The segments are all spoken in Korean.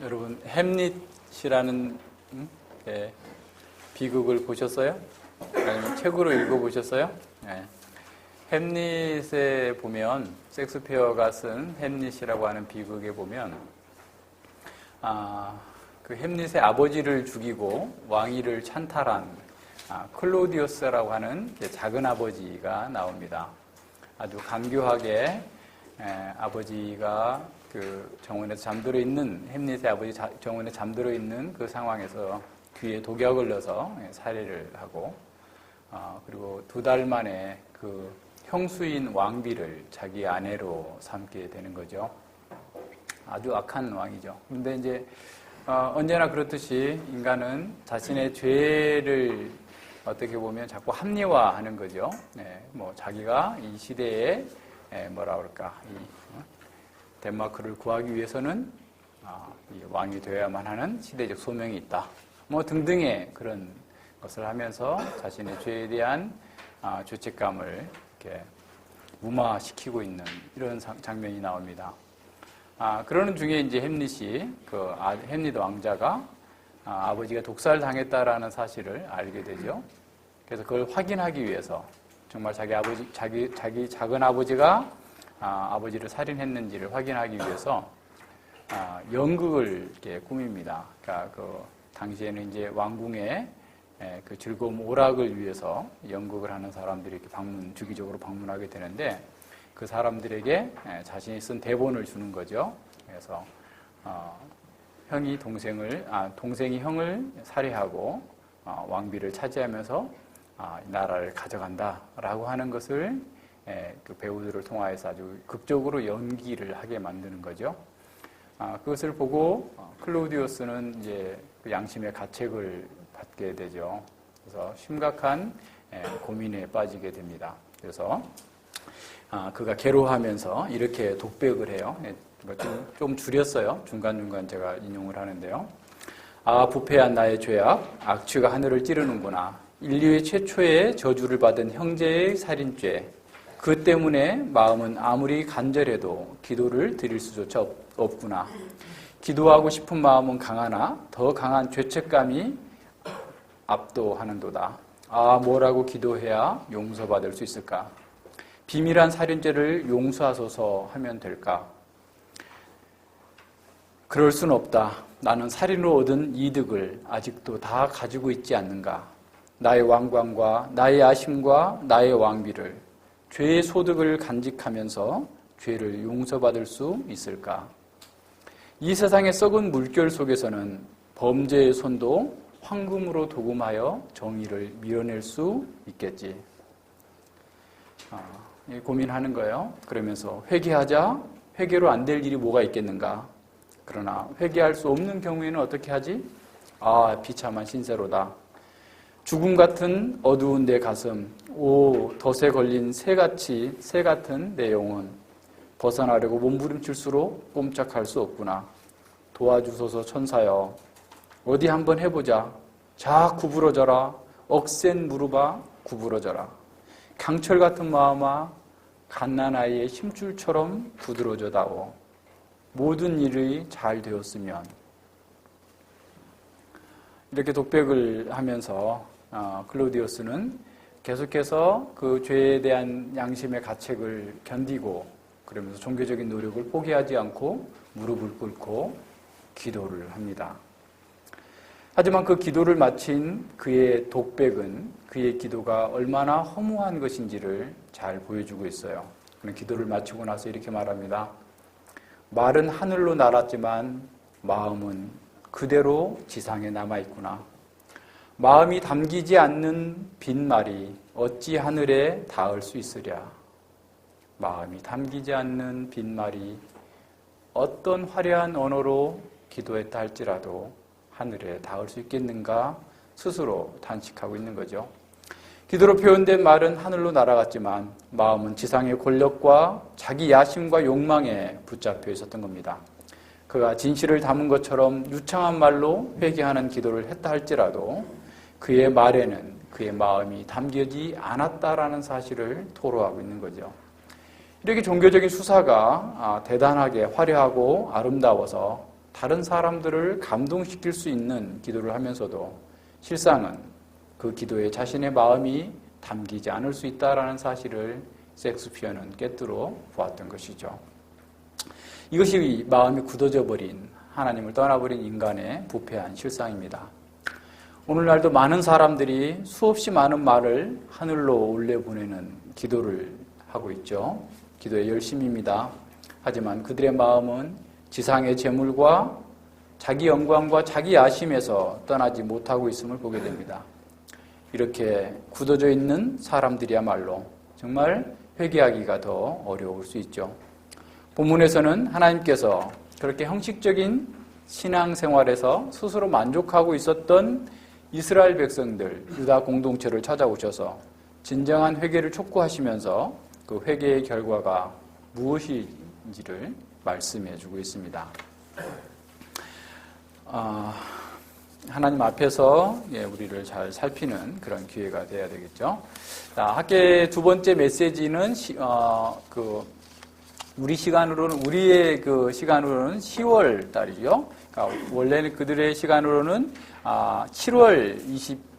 여러분 햄릿이라는 비극을 보셨어요? 아니면 책으로 읽어보셨어요? 햄릿에 보면 섹스피어가 쓴 햄릿이라고 하는 비극에 보면 그 햄릿의 아버지를 죽이고 왕위를 찬탈한 클로디우스라고 하는 작은 아버지가 나옵니다. 아주 간교하게 아버지가 그 정원에서 잠들어 있는 햄릿의 아버지 정원에 잠들어 있는 그 상황에서 귀에 독약을 넣어서 살해를 하고 그리고 2달 만에 그 형수인 왕비를 자기 아내로 삼게 되는 거죠. 아주 악한 왕이죠. 그런데 이제 언제나 그렇듯이 인간은 자신의 죄를 어떻게 보면 자꾸 합리화하는 거죠. 뭐 자기가 이 시대에 뭐라 그럴까 덴마크를 구하기 위해서는 이 왕이 되어야만 하는 시대적 소명이 있다. 뭐 등등의 그런 것을 하면서 자신의 죄에 대한 죄책감을 이렇게 무마시키고 있는 이런 장면이 나옵니다. 그러는 중에 이제 햄릿이 햄릿 왕자가 아버지가 독살당했다라는 사실을 알게 되죠. 그래서 그걸 확인하기 위해서 정말 자기 작은 아버지가 아버지를 살인했는지를 확인하기 위해서 연극을 이렇게 꾸밉니다. 그러니까 그 당시에는 이제 왕궁의 그 즐거움 오락을 위해서 연극을 하는 사람들이 이렇게 주기적으로 방문하게 되는데 그 사람들에게 자신이 쓴 대본을 주는 거죠. 그래서 동생이 형을 살해하고 왕비를 차지하면서 나라를 가져간다라고 하는 것을 그 배우들을 통하여서 아주 극적으로 연기를 하게 만드는 거죠. 그것을 보고 클로디우스는 이제 그 양심의 가책을 받게 되죠. 그래서 심각한 고민에 빠지게 됩니다. 그래서 그가 괴로워하면서 이렇게 독백을 해요. 좀 줄였어요. 중간중간 제가 인용을 하는데요. 부패한 나의 죄악, 악취가 하늘을 찌르는구나. 인류의 최초의 저주를 받은 형제의 살인죄. 그 때문에 마음은 아무리 간절해도 기도를 드릴 수조차 없구나. 기도하고 싶은 마음은 강하나 더 강한 죄책감이 압도하는도다. 뭐라고 기도해야 용서받을 수 있을까? 비밀한 살인죄를 용서하소서 하면 될까? 그럴 순 없다. 나는 살인으로 얻은 이득을 아직도 다 가지고 있지 않는가? 나의 왕관과 나의 아심과 나의 왕비를 죄의 소득을 간직하면서 죄를 용서받을 수 있을까? 이 세상의 썩은 물결 속에서는 범죄의 손도 황금으로 도금하여 정의를 밀어낼 수 있겠지. 고민하는 거예요. 그러면서 회개하자. 회개로 안 될 일이 뭐가 있겠는가? 그러나 회개할 수 없는 경우에는 어떻게 하지? 비참한 신세로다. 죽음 같은 어두운 내 가슴, 덫에 걸린 새 같은 내 영혼, 벗어나려고 몸부림칠수록 꼼짝할 수 없구나. 도와주소서 천사여. 어디 한번 해보자. 자 구부러져라. 억센 무릎아 구부러져라. 강철 같은 마음아 갓난아이의 힘줄처럼 부드러져다오. 모든 일이 잘 되었으면. 이렇게 독백을 하면서 클로디우스는 계속해서 그 죄에 대한 양심의 가책을 견디고 그러면서 종교적인 노력을 포기하지 않고 무릎을 꿇고 기도를 합니다. 하지만 그 기도를 마친 그의 독백은 그의 기도가 얼마나 허무한 것인지를 잘 보여주고 있어요. 그는 기도를 마치고 나서 이렇게 말합니다. 말은 하늘로 날았지만 마음은 그대로 지상에 남아있구나. 마음이 담기지 않는 빈말이 어찌 하늘에 닿을 수 있으랴. 마음이 담기지 않는 빈말이 어떤 화려한 언어로 기도했다 할지라도 하늘에 닿을 수 있겠는가 스스로 단식하고 있는 거죠. 기도로 표현된 말은 하늘로 날아갔지만 마음은 지상의 권력과 자기 야심과 욕망에 붙잡혀 있었던 겁니다. 그가 진실을 담은 것처럼 유창한 말로 회개하는 기도를 했다 할지라도 그의 말에는 그의 마음이 담겨지 않았다라는 사실을 토로하고 있는 거죠. 이렇게 종교적인 수사가 대단하게 화려하고 아름다워서 다른 사람들을 감동시킬 수 있는 기도를 하면서도 실상은 그 기도에 자신의 마음이 담기지 않을 수 있다라는 사실을 섹스피어는 꿰뚫어 보았던 것이죠. 이것이 마음이 굳어져 버린, 하나님을 떠나버린 인간의 부패한 실상입니다. 오늘날도 많은 사람들이 수없이 많은 말을 하늘로 올려보내는 기도를 하고 있죠. 기도의 열심입니다. 하지만 그들의 마음은 지상의 재물과 자기 영광과 자기 야심에서 떠나지 못하고 있음을 보게 됩니다. 이렇게 굳어져 있는 사람들이야말로 정말 회개하기가 더 어려울 수 있죠. 본문에서는 하나님께서 그렇게 형식적인 신앙생활에서 스스로 만족하고 있었던 이스라엘 백성들, 유다 공동체를 찾아오셔서 진정한 회개를 촉구하시면서 그 회개의 결과가 무엇인지를 말씀해 주고 있습니다. 하나님 앞에서 우리를 잘 살피는 그런 기회가 되어야 되겠죠. 자, 학계의 두 번째 메시지는 우리의 시간으로는 10월 달이죠. 그러니까 원래는 그들의 시간으로는 7월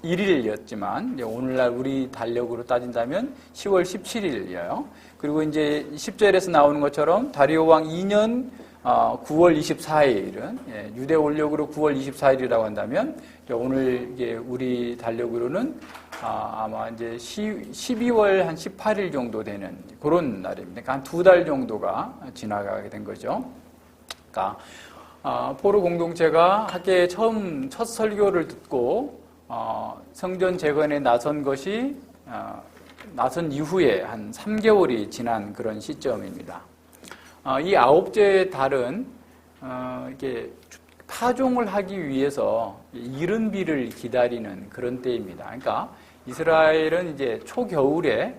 21일이었지만 오늘날 우리 달력으로 따진다면 10월 17일이에요. 그리고 이제 10절에서 나오는 것처럼 다리오 왕 2년 9월 24일은 유대 원력으로 9월 24일이라고 한다면 오늘 이게 우리 달력으로는 아마 이제 12월 한 18일 정도 되는 그런 날입니다. 그러니까 한 2달 정도가 지나가게 된 거죠. 그러니까 포로 공동체가 학계에 첫 설교를 듣고 성전 재건에 나선 것이 나선 이후에 한 3개월이 지난 그런 시점입니다. 이 9째 달은 이게 파종을 하기 위해서 이른 비를 기다리는 그런 때입니다. 그러니까 이스라엘은 이제 초겨울에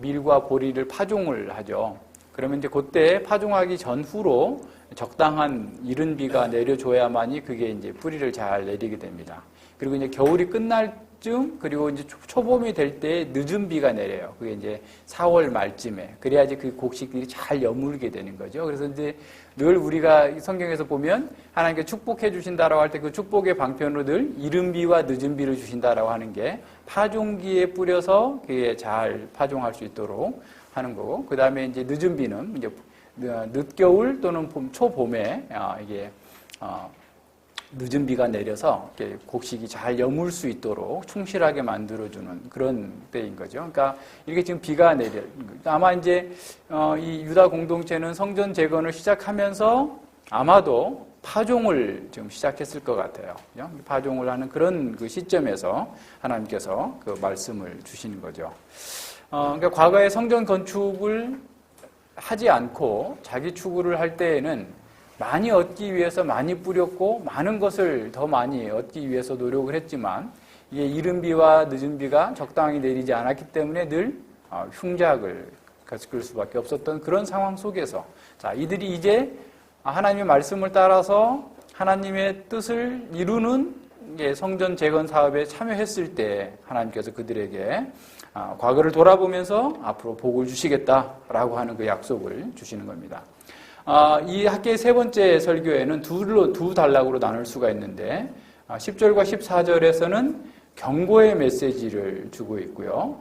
밀과 보리를 파종을 하죠. 그러면 이제 그때 파종하기 전후로 적당한 이른 비가 내려줘야만이 그게 이제 뿌리를 잘 내리게 됩니다. 그리고 이제 겨울이 끝날 쯤, 그리고 이제 초봄이 될 때 늦은 비가 내려요. 그게 이제 4월 말쯤에. 그래야지 그 곡식들이 잘 여물게 되는 거죠. 그래서 이제 늘 우리가 성경에서 보면 하나님께 축복해 주신다라고 할 때 그 축복의 방편으로 늘 이른 비와 늦은 비를 주신다라고 하는 게 파종기에 뿌려서 그게 잘 파종할 수 있도록 하는 거고, 그 다음에 이제 늦은 비는 이제 늦겨울 또는 초봄에 이게 늦은 비가 내려서 곡식이 잘 여물 수 있도록 충실하게 만들어주는 그런 때인 거죠. 그러니까 이렇게 지금 비가 내려, 아마 이제 이 유다 공동체는 성전 재건을 시작하면서 아마도 파종을 지금 시작했을 것 같아요. 파종을 하는 그런 그 시점에서 하나님께서 그 말씀을 주시는 거죠. 그러니까 과거에 성전 건축을 하지 않고 자기 추구를 할 때에는 많이 얻기 위해서 많이 뿌렸고 많은 것을 더 많이 얻기 위해서 노력을 했지만 이게 이른 비와 늦은 비가 적당히 내리지 않았기 때문에 늘 흉작을 겪을 수밖에 없었던 그런 상황 속에서 자, 이들이 이제 하나님의 말씀을 따라서 하나님의 뜻을 이루는 성전 재건 사업에 참여했을 때 하나님께서 그들에게 과거를 돌아보면서 앞으로 복을 주시겠다라고 하는 그 약속을 주시는 겁니다. 이 학계의 세 번째 설교에는 두 단락으로 나눌 수가 있는데 10절과 14절에서는 경고의 메시지를 주고 있고요.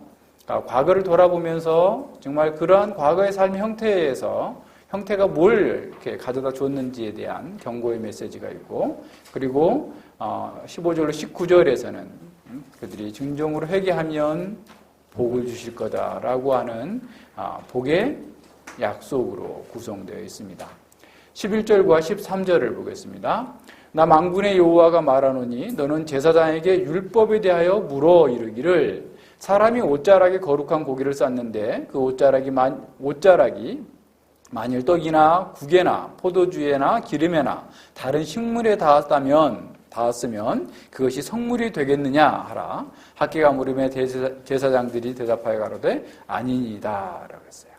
과거를 돌아보면서 정말 그러한 과거의 삶의 형태가 뭘 이렇게 가져다 줬는지에 대한 경고의 메시지가 있고, 그리고 15절로 19절에서는 그들이 진정으로 회개하면 복을 주실 거다라고 하는 복의 약속으로 구성되어 있습니다. 11절과 13절을 보겠습니다. 나 만군의 여호와가 말하노니 너는 제사장에게 율법에 대하여 물어 이르기를 사람이 옷자락에 거룩한 고기를 쌌는데 그 옷자락이 만일 떡이나 국에나 포도주에나 기름에나 다른 식물에 닿았으면 그것이 성물이 되겠느냐 하라. 학계가 물음에 제사장들이 대답하여 가로되 아니니이다 라고 했어요.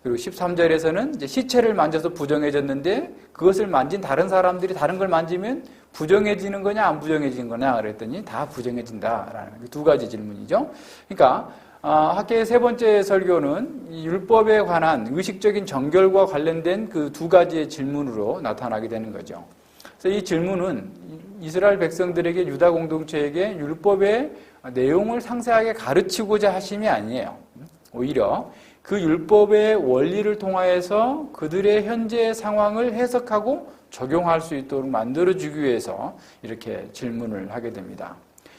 그리고 13절에서는 이제 시체를 만져서 부정해졌는데 그것을 만진 다른 사람들이 다른 걸 만지면 부정해지는 거냐 안 부정해지는 거냐 그랬더니 다 부정해진다라는 두 가지 질문이죠. 그러니까 학계의 세 번째 설교는 이 율법에 관한 의식적인 정결과 관련된 그 두 가지의 질문으로 나타나게 되는 거죠. 그래서 이 질문은 이스라엘 백성들에게 유다 공동체에게 율법의 내용을 상세하게 가르치고자 하심이 아니에요. 오히려 그 율법의 원리를 통하여서 그들의 현재 상황을 해석하고 적용할 수 있도록 만들어주기 위해서 이렇게 질문을 하게 됩니다.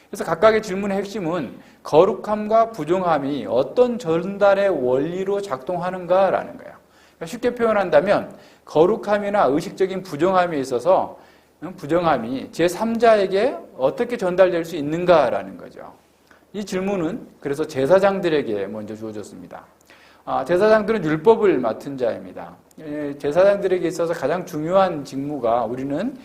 그래서 각각의 질문의 핵심은 거룩함과 부정함이 어떤 전달의 원리로 작동하는가라는 거예요. 그러니까 쉽게 표현한다면 거룩함이나 의식적인 부정함에 있어서 부정함이 제3자에게 어떻게 전달될 수 있는가라는 거죠. 이 질문은 그래서 제사장들에게 먼저 주어졌습니다. 제사장들은 율법을 맡은 자입니다. 제사장들에게 있어서 가장 중요한 직무가 우리는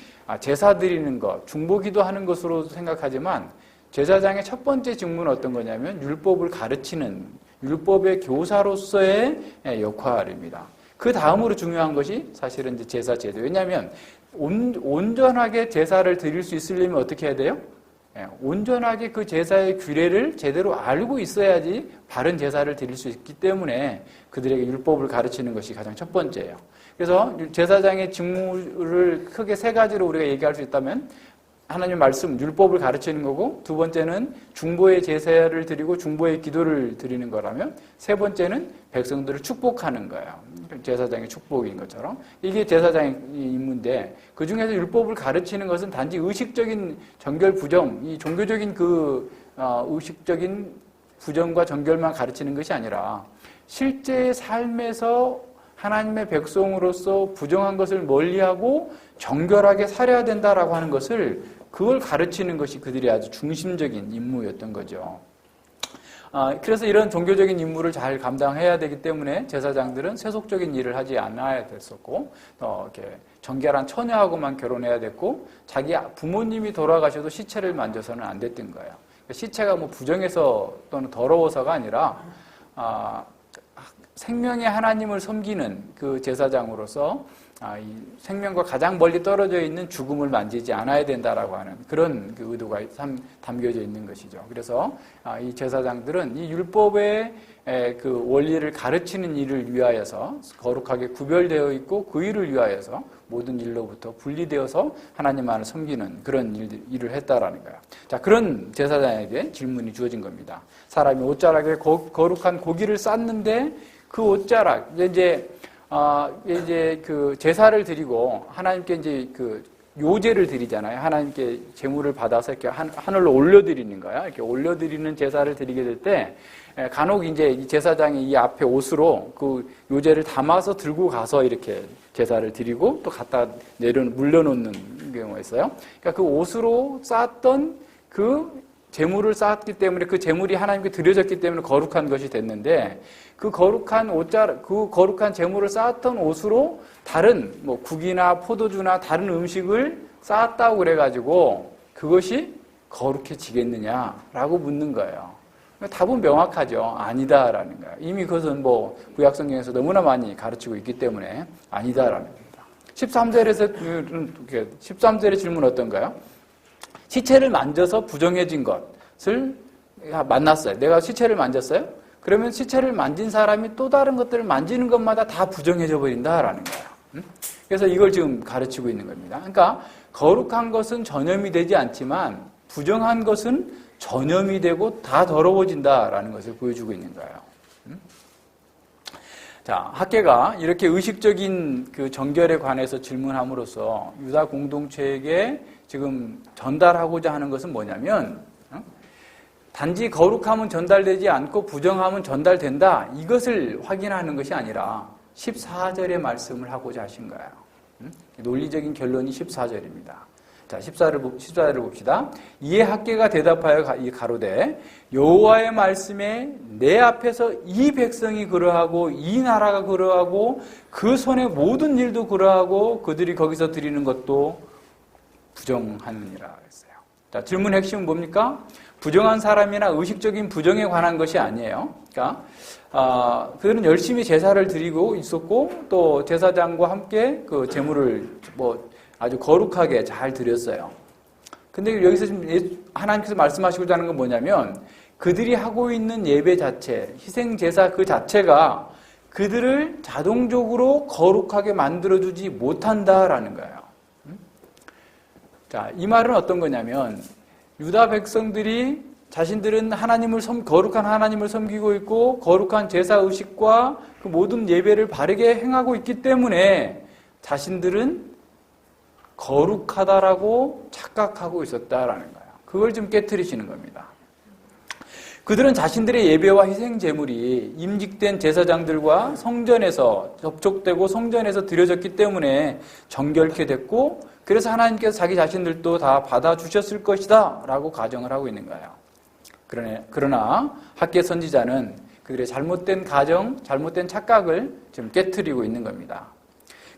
제사 드리는 것, 중보기도 하는 것으로 생각하지만 제사장의 첫 번째 직무는 어떤 거냐면 율법을 가르치는 율법의 교사로서의 역할입니다. 그 다음으로 중요한 것이 사실은 이제 제사 제도. 왜냐하면 온전하게 제사를 드릴 수 있으려면 어떻게 해야 돼요? 온전하게 그 제사의 규례를 제대로 알고 있어야지 바른 제사를 드릴 수 있기 때문에 그들에게 율법을 가르치는 것이 가장 첫 번째예요. 그래서 제사장의 직무를 크게 세 가지로 우리가 얘기할 수 있다면 하나님 말씀, 율법을 가르치는 거고, 두 번째는 중보의 제사를 드리고 중보의 기도를 드리는 거라면, 세 번째는 백성들을 축복하는 거예요. 제사장의 축복인 것처럼. 이게 제사장의 임무인데, 그 중에서 율법을 가르치는 것은 단지 의식적인 정결 부정, 이 종교적인 의식적인 부정과 정결만 가르치는 것이 아니라, 실제 삶에서 하나님의 백성으로서 부정한 것을 멀리하고 정결하게 살아야 된다라고 하는 것을 그걸 가르치는 것이 그들의 아주 중심적인 임무였던 거죠. 그래서 이런 종교적인 임무를 잘 감당해야 되기 때문에 제사장들은 세속적인 일을 하지 않아야 됐었고, 이렇게 정결한 처녀하고만 결혼해야 됐고, 자기 부모님이 돌아가셔도 시체를 만져서는 안 됐던 거예요. 시체가 뭐 부정해서 또는 더러워서가 아니라 생명의 하나님을 섬기는 그 제사장으로서 이 생명과 가장 멀리 떨어져 있는 죽음을 만지지 않아야 된다라고 하는 그런 그 의도가 담겨져 있는 것이죠. 그래서 이 제사장들은 이 율법의 그 원리를 가르치는 일을 위하여서 거룩하게 구별되어 있고 그 일을 위하여서 모든 일로부터 분리되어서 하나님만을 섬기는 그런 일을 했다라는 거예요. 자, 그런 제사장에게 질문이 주어진 겁니다. 사람이 옷자락에 거룩한 고기를 쌌는데 그 옷자락 이제 그 제사를 드리고 하나님께 이제 그 요제를 드리잖아요. 하나님께 제물을 받아서 이렇게 하늘로 올려드리는 거야. 이렇게 올려드리는 제사를 드리게 될 때 간혹 이제 이 제사장이 이 앞에 옷으로 그 요제를 담아서 들고 가서 이렇게 제사를 드리고 또 갖다 물려놓는 경우가 있어요. 그러니까 그 옷으로 쌓았던 그 제물을 쌓았기 때문에 그 제물이 하나님께 드려졌기 때문에 거룩한 것이 됐는데 그 거룩한 제물을 쌓았던 옷으로 다른 뭐 국이나 포도주나 다른 음식을 쌓았다고 그래가지고 그것이 거룩해지겠느냐라고 묻는 거예요. 답은 명확하죠. 아니다라는 거예요. 이미 그것은 뭐 구약성경에서 너무나 많이 가르치고 있기 때문에 아니다라는 겁니다. 13절의 질문은 어떤가요? 시체를 만져서 부정해진 것을 만났어요. 내가 시체를 만졌어요? 그러면 시체를 만진 사람이 또 다른 것들을 만지는 것마다 다 부정해져 버린다라는 거예요. 그래서 이걸 지금 가르치고 있는 겁니다. 그러니까 거룩한 것은 전염이 되지 않지만 부정한 것은 전염이 되고 다 더러워진다라는 것을 보여주고 있는 거예요. 자, 학계가 이렇게 의식적인 그 정결에 관해서 질문함으로써 유다 공동체에게 지금 전달하고자 하는 것은 뭐냐면 단지 거룩함은 전달되지 않고 부정함은 전달된다. 이것을 확인하는 것이 아니라 14절의 말씀을 하고자 하신 거예요. 논리적인 결론이 14절입니다. 자, 14절을 봅시다. 이에 학계가 대답하여 가로되 여호와의 말씀에 내 앞에서 이 백성이 그러하고 이 나라가 그러하고 그 손의 모든 일도 그러하고 그들이 거기서 드리는 것도 부정하느니라 했어요. 자, 질문 핵심은 뭡니까? 부정한 사람이나 의식적인 부정에 관한 것이 아니에요. 그러니까 그들은 열심히 제사를 드리고 있었고 또 제사장과 함께 그 제물을 뭐 아주 거룩하게 잘 드렸어요. 근데 여기서 지금 하나님께서 말씀하시고자 하는 건 뭐냐면 그들이 하고 있는 예배 자체, 희생 제사 그 자체가 그들을 자동적으로 거룩하게 만들어주지 못한다라는 거예요. 자, 이 말은 어떤 거냐면 유다 백성들이 자신들은 거룩한 하나님을 섬기고 있고 거룩한 제사 의식과 그 모든 예배를 바르게 행하고 있기 때문에 자신들은 거룩하다라고 착각하고 있었다라는 거예요. 그걸 좀 깨트리시는 겁니다. 그들은 자신들의 예배와 희생 제물이 임직된 제사장들과 성전에서 접촉되고 성전에서 드려졌기 때문에 정결케 됐고, 그래서 하나님께서 자기 자신들도 다 받아주셨을 것이다 라고 가정을 하고 있는 거예요. 그러나 학계 선지자는 그들의 잘못된 가정, 잘못된 착각을 지금 깨트리고 있는 겁니다.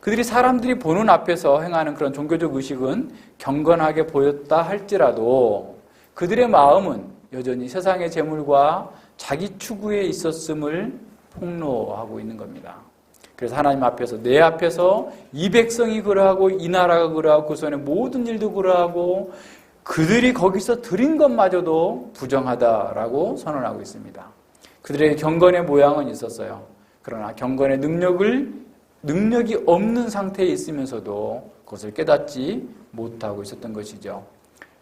그들이 사람들이 보는 앞에서 행하는 그런 종교적 의식은 경건하게 보였다 할지라도 그들의 마음은 여전히 세상의 재물과 자기 추구에 있었음을 폭로하고 있는 겁니다. 그래서 하나님 앞에서, 내 앞에서 이 백성이 그러하고 이 나라가 그러하고 그 손의 모든 일도 그러하고 그들이 거기서 드린 것마저도 부정하다라고 선언하고 있습니다. 그들에게 경건의 모양은 있었어요. 그러나 경건의 능력이 없는 상태에 있으면서도 그것을 깨닫지 못하고 있었던 것이죠.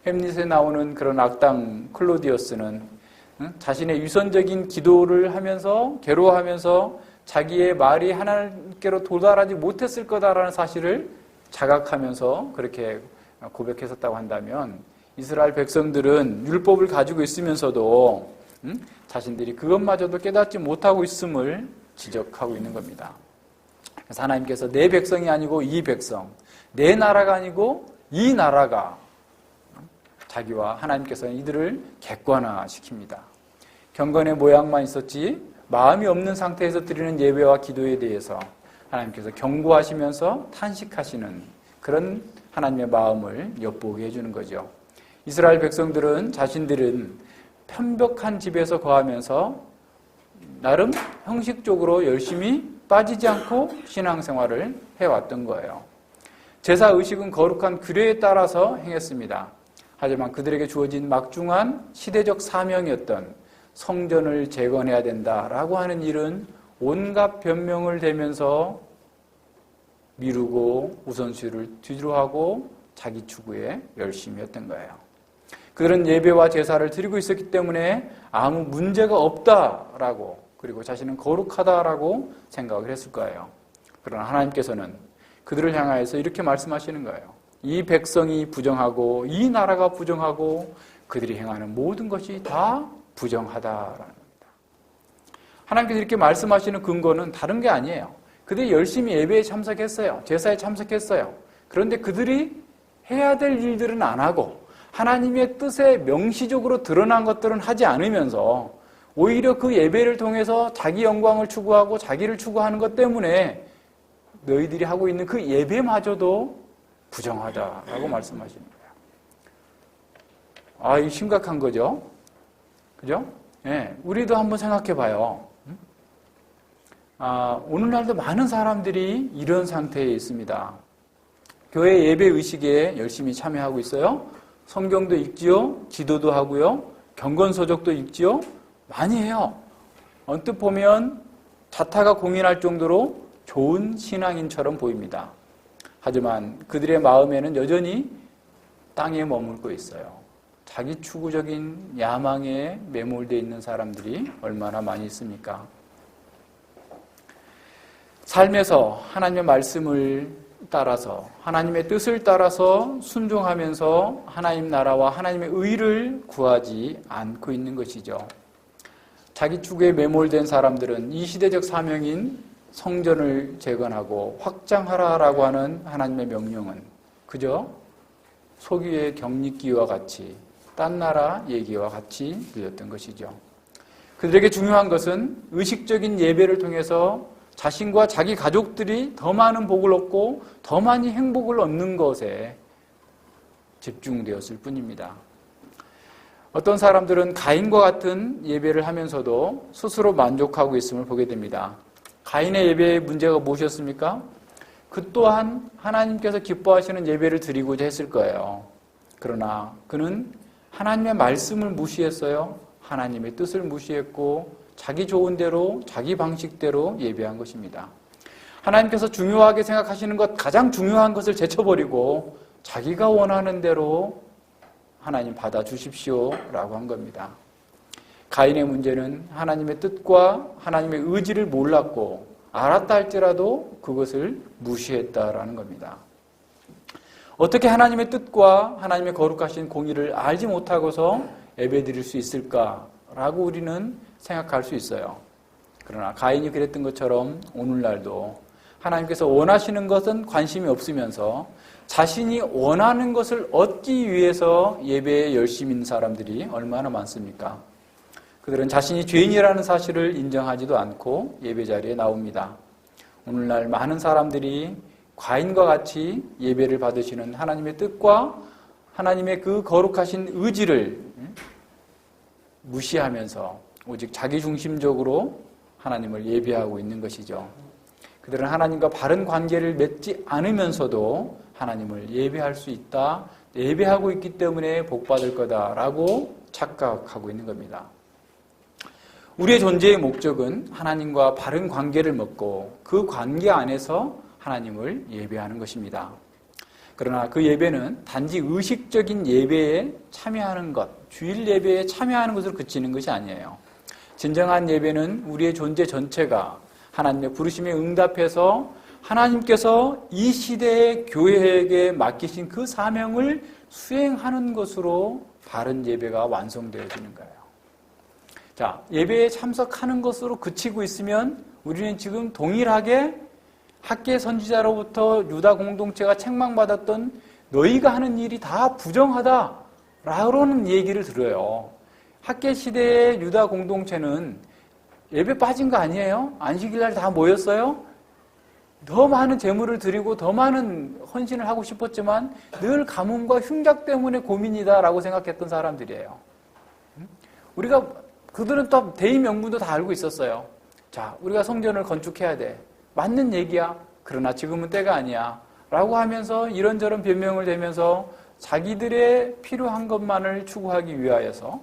햄릿에 나오는 그런 악당 클로디어스는 자신의 위선적인 기도를 하면서 괴로워하면서 자기의 말이 하나님께로 도달하지 못했을 거다라는 사실을 자각하면서 그렇게 고백했었다고 한다면, 이스라엘 백성들은 율법을 가지고 있으면서도 자신들이 그것마저도 깨닫지 못하고 있음을 지적하고 있는 겁니다. 그래서 하나님께서 내 백성이 아니고 이 백성, 내 나라가 아니고 이 나라가, 자기와 하나님께서는 이들을 객관화시킵니다. 경건의 모양만 있었지 마음이 없는 상태에서 드리는 예배와 기도에 대해서 하나님께서 경고하시면서 탄식하시는 그런 하나님의 마음을 엿보게 해주는 거죠. 이스라엘 백성들은 자신들은 편벽한 집에서 거하면서 나름 형식적으로 열심히 빠지지 않고 신앙생활을 해왔던 거예요. 제사의식은 거룩한 규례에 따라서 행했습니다. 하지만 그들에게 주어진 막중한 시대적 사명이었던 성전을 재건해야 된다라고 하는 일은 온갖 변명을 대면서 미루고 우선순위를 뒤로 하고 자기 추구에 열심히 했던 거예요. 그들은 예배와 제사를 드리고 있었기 때문에 아무 문제가 없다라고, 그리고 자신은 거룩하다라고 생각을 했을 거예요. 그러나 하나님께서는 그들을 향하여서 이렇게 말씀하시는 거예요. 이 백성이 부정하고 이 나라가 부정하고 그들이 행하는 모든 것이 다 부정하다라는 겁니다. 하나님께서 이렇게 말씀하시는 근거는 다른 게 아니에요. 그들이 열심히 예배에 참석했어요. 제사에 참석했어요. 그런데 그들이 해야 될 일들은 안 하고 하나님의 뜻에 명시적으로 드러난 것들은 하지 않으면서 오히려 그 예배를 통해서 자기 영광을 추구하고 자기를 추구하는 것 때문에 너희들이 하고 있는 그 예배마저도 부정하다라고 말씀하시는 거예요. 이거 심각한 거죠? 그죠? 예, 우리도 한번 생각해 봐요. 오늘날도 많은 사람들이 이런 상태에 있습니다. 교회 예배 의식에 열심히 참여하고 있어요. 성경도 읽지요. 기도도 하고요. 경건서적도 읽지요. 많이 해요. 언뜻 보면 자타가 공인할 정도로 좋은 신앙인처럼 보입니다. 하지만 그들의 마음에는 여전히 땅에 머물고 있어요. 자기 추구적인 야망에 매몰되어 있는 사람들이 얼마나 많이 있습니까? 삶에서 하나님의 말씀을 따라서 하나님의 뜻을 따라서 순종하면서 하나님 나라와 하나님의 의를 구하지 않고 있는 것이죠. 자기 추구에 매몰된 사람들은 이 시대적 사명인 성전을 재건하고 확장하라라고 하는 하나님의 명령은 그저 소기의 격리기와 같이 딴 나라 얘기와 같이 들렸던 것이죠. 그들에게 중요한 것은 의식적인 예배를 통해서 자신과 자기 가족들이 더 많은 복을 얻고 더 많이 행복을 얻는 것에 집중되었을 뿐입니다. 어떤 사람들은 가인과 같은 예배를 하면서도 스스로 만족하고 있음을 보게 됩니다. 가인의 예배의 문제가 무엇이었습니까? 그 또한 하나님께서 기뻐하시는 예배를 드리고자 했을 거예요. 그러나 그는 하나님의 말씀을 무시했어요. 하나님의 뜻을 무시했고 자기 좋은 대로 자기 방식대로 예배한 것입니다. 하나님께서 중요하게 생각하시는 것, 가장 중요한 것을 제쳐버리고 자기가 원하는 대로 하나님 받아주십시오 라고 한 겁니다. 가인의 문제는 하나님의 뜻과 하나님의 의지를 몰랐고 알았다 할지라도 그것을 무시했다라는 겁니다. 어떻게 하나님의 뜻과 하나님의 거룩하신 공의를 알지 못하고서 예배드릴 수 있을까라고 우리는 생각할 수 있어요. 그러나 가인이 그랬던 것처럼 오늘날도 하나님께서 원하시는 것은 관심이 없으면서 자신이 원하는 것을 얻기 위해서 예배에 열심히 있는 사람들이 얼마나 많습니까? 그들은 자신이 죄인이라는 사실을 인정하지도 않고 예배 자리에 나옵니다. 오늘날 많은 사람들이 가인과 같이 예배를 받으시는 하나님의 뜻과 하나님의 그 거룩하신 의지를 무시하면서 오직 자기중심적으로 하나님을 예배하고 있는 것이죠. 그들은 하나님과 바른 관계를 맺지 않으면서도 하나님을 예배할 수 있다, 예배하고 있기 때문에 복받을 거다라고 착각하고 있는 겁니다. 우리의 존재의 목적은 하나님과 바른 관계를 맺고 그 관계 안에서 하나님을 예배하는 것입니다. 그러나 그 예배는 단지 의식적인 예배에 참여하는 것, 주일 예배에 참여하는 것으로 그치는 것이 아니에요. 진정한 예배는 우리의 존재 전체가 하나님의 부르심에 응답해서 하나님께서 이 시대의 교회에게 맡기신 그 사명을 수행하는 것으로 바른 예배가 완성되어지는 거예요. 자, 예배에 참석하는 것으로 그치고 있으면 우리는 지금 동일하게 학계 선지자로부터 유다 공동체가 책망받았던 너희가 하는 일이 다 부정하다라는 얘기를 들어요. 학계 시대의 유다 공동체는 예배 빠진 거 아니에요? 안식일날 다 모였어요? 더 많은 제물을 드리고 더 많은 헌신을 하고 싶었지만 늘 가뭄과 흉작 때문에 고민이다라고 생각했던 사람들이에요. 그들은 또 대의 명분도 다 알고 있었어요. 자, 우리가 성전을 건축해야 돼. 맞는 얘기야. 그러나 지금은 때가 아니야. 라고 하면서 이런저런 변명을 대면서 자기들의 필요한 것만을 추구하기 위하여서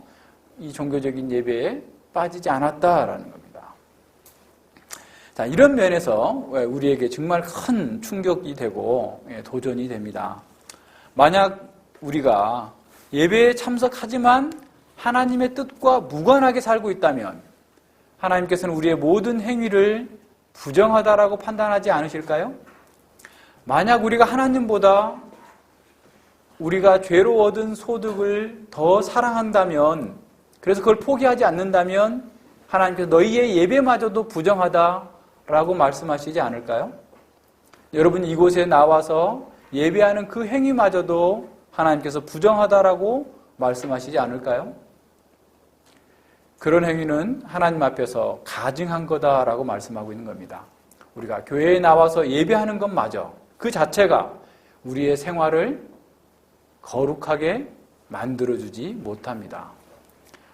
이 종교적인 예배에 빠지지 않았다라는 겁니다. 자, 이런 면에서 우리에게 정말 큰 충격이 되고 도전이 됩니다. 만약 우리가 예배에 참석하지만 하나님의 뜻과 무관하게 살고 있다면 하나님께서는 우리의 모든 행위를 부정하다라고 판단하지 않으실까요? 만약 우리가 하나님보다 우리가 죄로 얻은 소득을 더 사랑한다면, 그래서 그걸 포기하지 않는다면 하나님께서 너희의 예배마저도 부정하다라고 말씀하시지 않을까요? 여러분 이곳에 나와서 예배하는 그 행위마저도 하나님께서 부정하다라고 말씀하시지 않을까요? 그런 행위는 하나님 앞에서 가증한 거다라고 말씀하고 있는 겁니다. 우리가 교회에 나와서 예배하는 것마저 그 자체가 우리의 생활을 거룩하게 만들어주지 못합니다.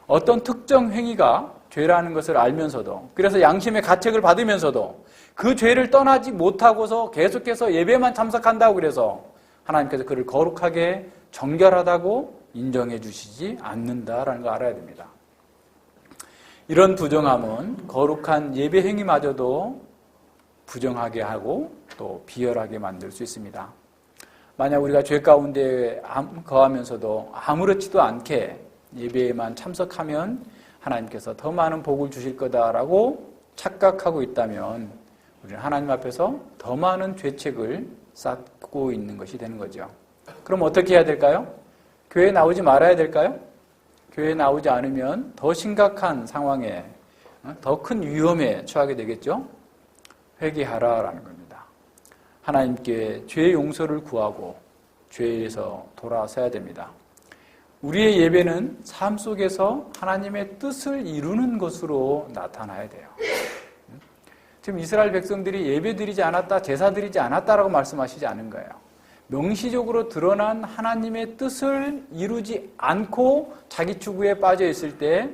어떤 특정 행위가 죄라는 것을 알면서도, 그래서 양심의 가책을 받으면서도 그 죄를 떠나지 못하고서 계속해서 예배만 참석한다고 그래서 하나님께서 그를 거룩하게 정결하다고 인정해 주시지 않는다라는 거 알아야 됩니다. 이런 부정함은 거룩한 예배 행위마저도 부정하게 하고 또 비열하게 만들 수 있습니다. 만약 우리가 죄 가운데 거하면서도 아무렇지도 않게 예배에만 참석하면 하나님께서 더 많은 복을 주실 거다라고 착각하고 있다면 우리는 하나님 앞에서 더 많은 죄책을 쌓고 있는 것이 되는 거죠. 그럼 어떻게 해야 될까요? 교회에 나오지 말아야 될까요? 교회에 나오지 않으면 더 심각한 상황에, 더 큰 위험에 처하게 되겠죠? 회개하라라는 겁니다. 하나님께 죄의 용서를 구하고 죄에서 돌아서야 됩니다. 우리의 예배는 삶 속에서 하나님의 뜻을 이루는 것으로 나타나야 돼요. 지금 이스라엘 백성들이 예배 드리지 않았다, 제사 드리지 않았다라고 말씀하시지 않은 거예요. 명시적으로 드러난 하나님의 뜻을 이루지 않고 자기 추구에 빠져 있을 때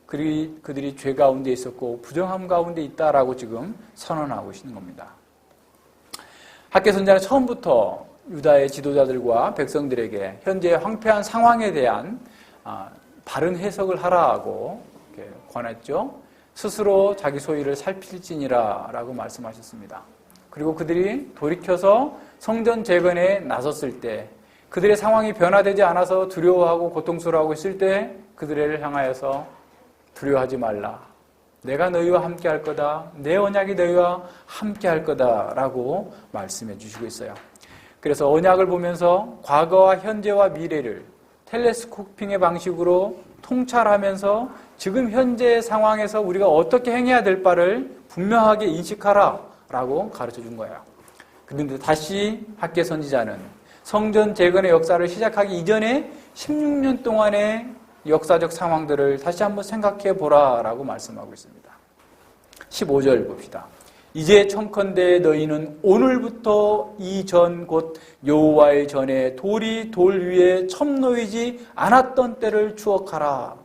그들이 죄 가운데 있었고 부정함 가운데 있다라고 지금 선언하고 있는 겁니다. 학계 선지자는 처음부터 유다의 지도자들과 백성들에게 현재 황폐한 상황에 대한 바른 해석을 하라고 권했죠. 스스로 자기 소유를 살필지니라 라고 말씀하셨습니다. 그리고 그들이 돌이켜서 성전 재건에 나섰을 때 그들의 상황이 변화되지 않아서 두려워하고 고통스러워하고 있을 때 그들을 향하여서 두려워하지 말라. 내가 너희와 함께 할 거다. 내 언약이 너희와 함께 할 거다라고 말씀해 주시고 있어요. 그래서 언약을 보면서 과거와 현재와 미래를 텔레스코핑의 방식으로 통찰하면서 지금 현재의 상황에서 우리가 어떻게 행해야 될 바를 분명하게 인식하라라고 가르쳐 준 거예요. 그런데 다시 학계 선지자는 성전 재건의 역사를 시작하기 이전에 16년 동안의 역사적 상황들을 다시 한번 생각해 보라라고 말씀하고 있습니다. 15절 봅시다. 이제 청컨대 너희는 오늘부터 이 전 곧 여호와의 전에 돌이 돌 위에 첨 놓이지 않았던 때를 추억하라.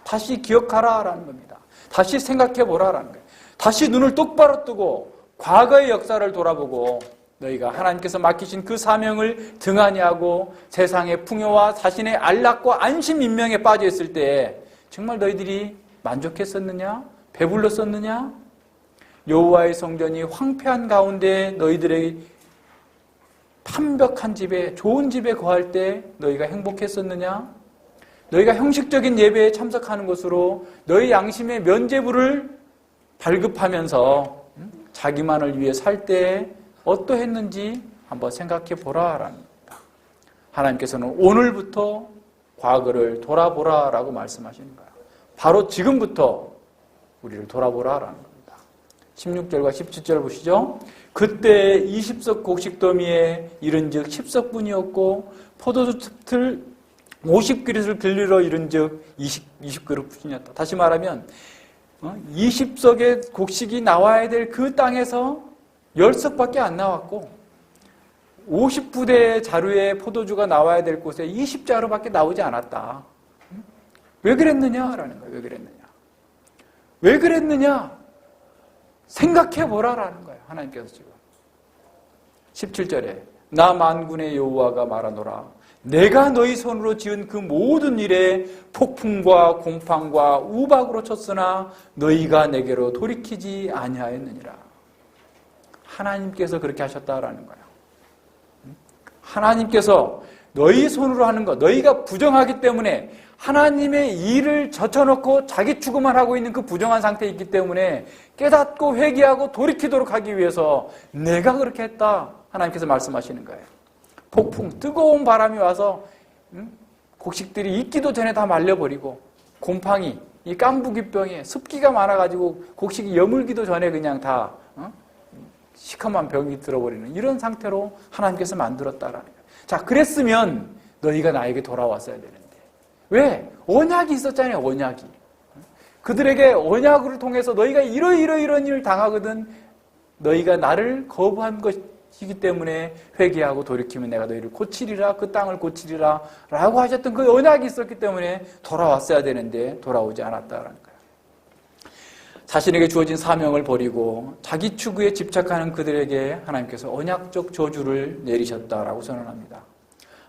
다시 기억하라라는 겁니다. 다시 생각해 보라라는 거예요. 다시 눈을 똑바로 뜨고 과거의 역사를 돌아보고 너희가 하나님께서 맡기신 그 사명을 등한히 하고 세상의 풍요와 자신의 안락과 안심 인명에 빠져 있을 때 정말 너희들이 만족했었느냐? 배불렀었느냐? 여호와의 성전이 황폐한 가운데 너희들의 완벽한 집에 좋은 집에 거할 때 너희가 행복했었느냐? 너희가 형식적인 예배에 참석하는 것으로 너희 양심의 면죄부를 발급하면서 자기만을 위해 살 때 어떠했는지 한번 생각해 보라라는 겁니다. 하나님께서는 오늘부터 과거를 돌아보라라고 말씀하시는 거예요. 바로 지금부터 우리를 돌아보라라는 겁니다. 16절과 17절 보시죠. 그때 20석 곡식더미에 이른즉 10석분이었고 포도주틀 50그릇을 길르러 이른즉 20그릇뿐이었다. 다시 말하면 20석의 곡식이 나와야 될 그 땅에서 10석밖에 안 나왔고 50부대의 자루의 포도주가 나와야 될 곳에 20자루밖에 나오지 않았다. 왜 그랬느냐라는 거예요. 왜 그랬느냐? 왜 그랬느냐? 생각해 보라라는 거예요. 하나님께서 지금 17절에 나 만군의 여호와가 말하노라. 내가 너희 손으로 지은 그 모든 일에 폭풍과 곰팡과 우박으로 쳤으나 너희가 내게로 돌이키지 아니하였느니라. 하나님께서 그렇게 하셨다라는 거예요. 하나님께서 너희 손으로 하는 것, 너희가 부정하기 때문에 하나님의 일을 젖혀놓고 자기 추구만 하고 있는 그 부정한 상태에 있기 때문에 깨닫고 회개하고 돌이키도록 하기 위해서 내가 그렇게 했다. 하나님께서 말씀하시는 거예요. 폭풍, 뜨거운 바람이 와서 곡식들이 익기도 전에 다 말려버리고 곰팡이, 이 깐부기병에 습기가 많아가지고 곡식이 여물기도 전에 그냥 다 시커먼 병이 들어버리는 이런 상태로 하나님께서 만들었다라는 거예요. 자, 그랬으면 너희가 나에게 돌아왔어야 되는데 왜? 언약이 있었잖아요. 언약이. 그들에게 언약을 통해서 너희가 이런 일을 당하거든 너희가 나를 거부한 것이기 때문에 회개하고 돌이키면 내가 너희를 고치리라, 그 땅을 고치리라 라고 하셨던 그 언약이 있었기 때문에 돌아왔어야 되는데 돌아오지 않았다라는 거예요. 자신에게 주어진 사명을 버리고 자기 추구에 집착하는 그들에게 하나님께서 언약적 저주를 내리셨다라고 선언합니다.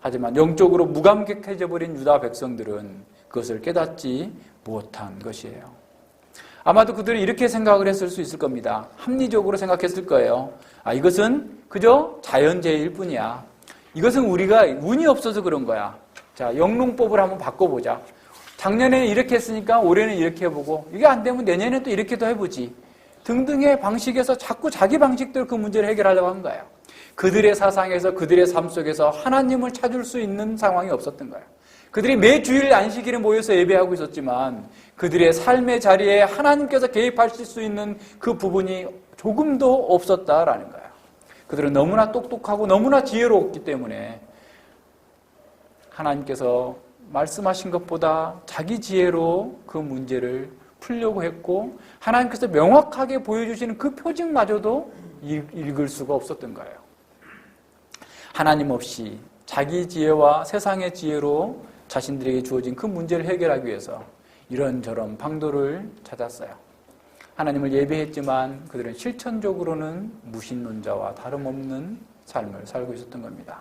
하지만 영적으로 무감격해져 버린 유다 백성들은 그것을 깨닫지 못한 것이에요. 아마도 그들이 이렇게 생각을 했을 수 있을 겁니다. 합리적으로 생각했을 거예요. 이것은 그저 자연재해일 뿐이야. 이것은 우리가 운이 없어서 그런 거야. 자, 영농법을 한번 바꿔보자. 작년에는 이렇게 했으니까 올해는 이렇게 해보고 이게 안 되면 내년에 또 이렇게 더 해보지 등등의 방식에서 자꾸 자기 방식대로 그 문제를 해결하려고 한 거예요. 그들의 사상에서 그들의 삶 속에서 하나님을 찾을 수 있는 상황이 없었던 거예요. 그들이 매주일 안식일에 모여서 예배하고 있었지만 그들의 삶의 자리에 하나님께서 개입하실 수 있는 그 부분이 조금도 없었다라는 거예요. 그들은 너무나 똑똑하고 너무나 지혜로웠기 때문에 하나님께서 말씀하신 것보다 자기 지혜로 그 문제를 풀려고 했고 하나님께서 명확하게 보여주시는 그 표징마저도 읽을 수가 없었던 거예요. 하나님 없이 자기 지혜와 세상의 지혜로 자신들에게 주어진 그 문제를 해결하기 위해서 이런저런 방도를 찾았어요. 하나님을 예배했지만 그들은 실천적으로는 무신론자와 다름없는 삶을 살고 있었던 겁니다.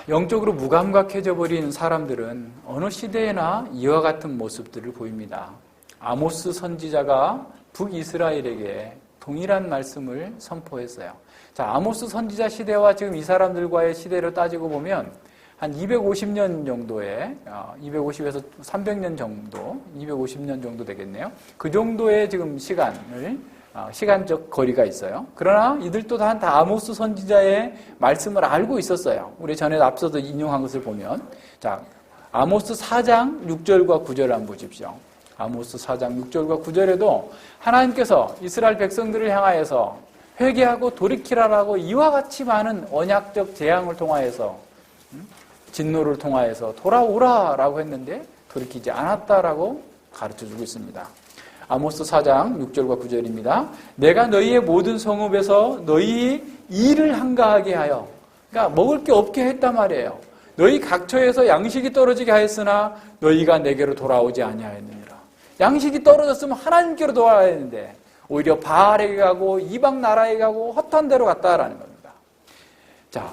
영적으로 무감각해져 버린 사람들은 어느 시대에나 이와 같은 모습들을 보입니다. 아모스 선지자가 북이스라엘에게 동일한 말씀을 선포했어요. 자, 아모스 선지자 시대와 지금 이 사람들과의 시대를 따지고 보면 한 250년 정도의 250에서 300년 정도, 250년 정도 되겠네요. 그 정도의 지금 시간적 거리가 있어요. 그러나 이들도 다 아모스 선지자의 말씀을 알고 있었어요. 우리 전에 앞서도 인용한 것을 보면, 자, 아모스 4장 6절과 9절을 한번 보십시오. 아모스 4장 6절과 9절에도 하나님께서 이스라엘 백성들을 향하여서 회개하고 돌이키라라고 이와 같이 많은 언약적 재앙을 통하여서, 진노를 통하여서 돌아오라라고 했는데 돌이키지 않았다라고 가르쳐주고 있습니다. 아모스 4장 6절과 9절입니다. 내가 너희의 모든 성읍에서 너희 일을 한가하게 하여, 그러니까 먹을 게 없게 했단 말이에요. 너희 각처에서 양식이 떨어지게 하였으나 너희가 내게로 돌아오지 아니하였느니라. 양식이 떨어졌으면 하나님께로 돌아와야 했는데 오히려 바알에게 가고 이방 나라에 가고 헛한 데로 갔다라는 겁니다. 자,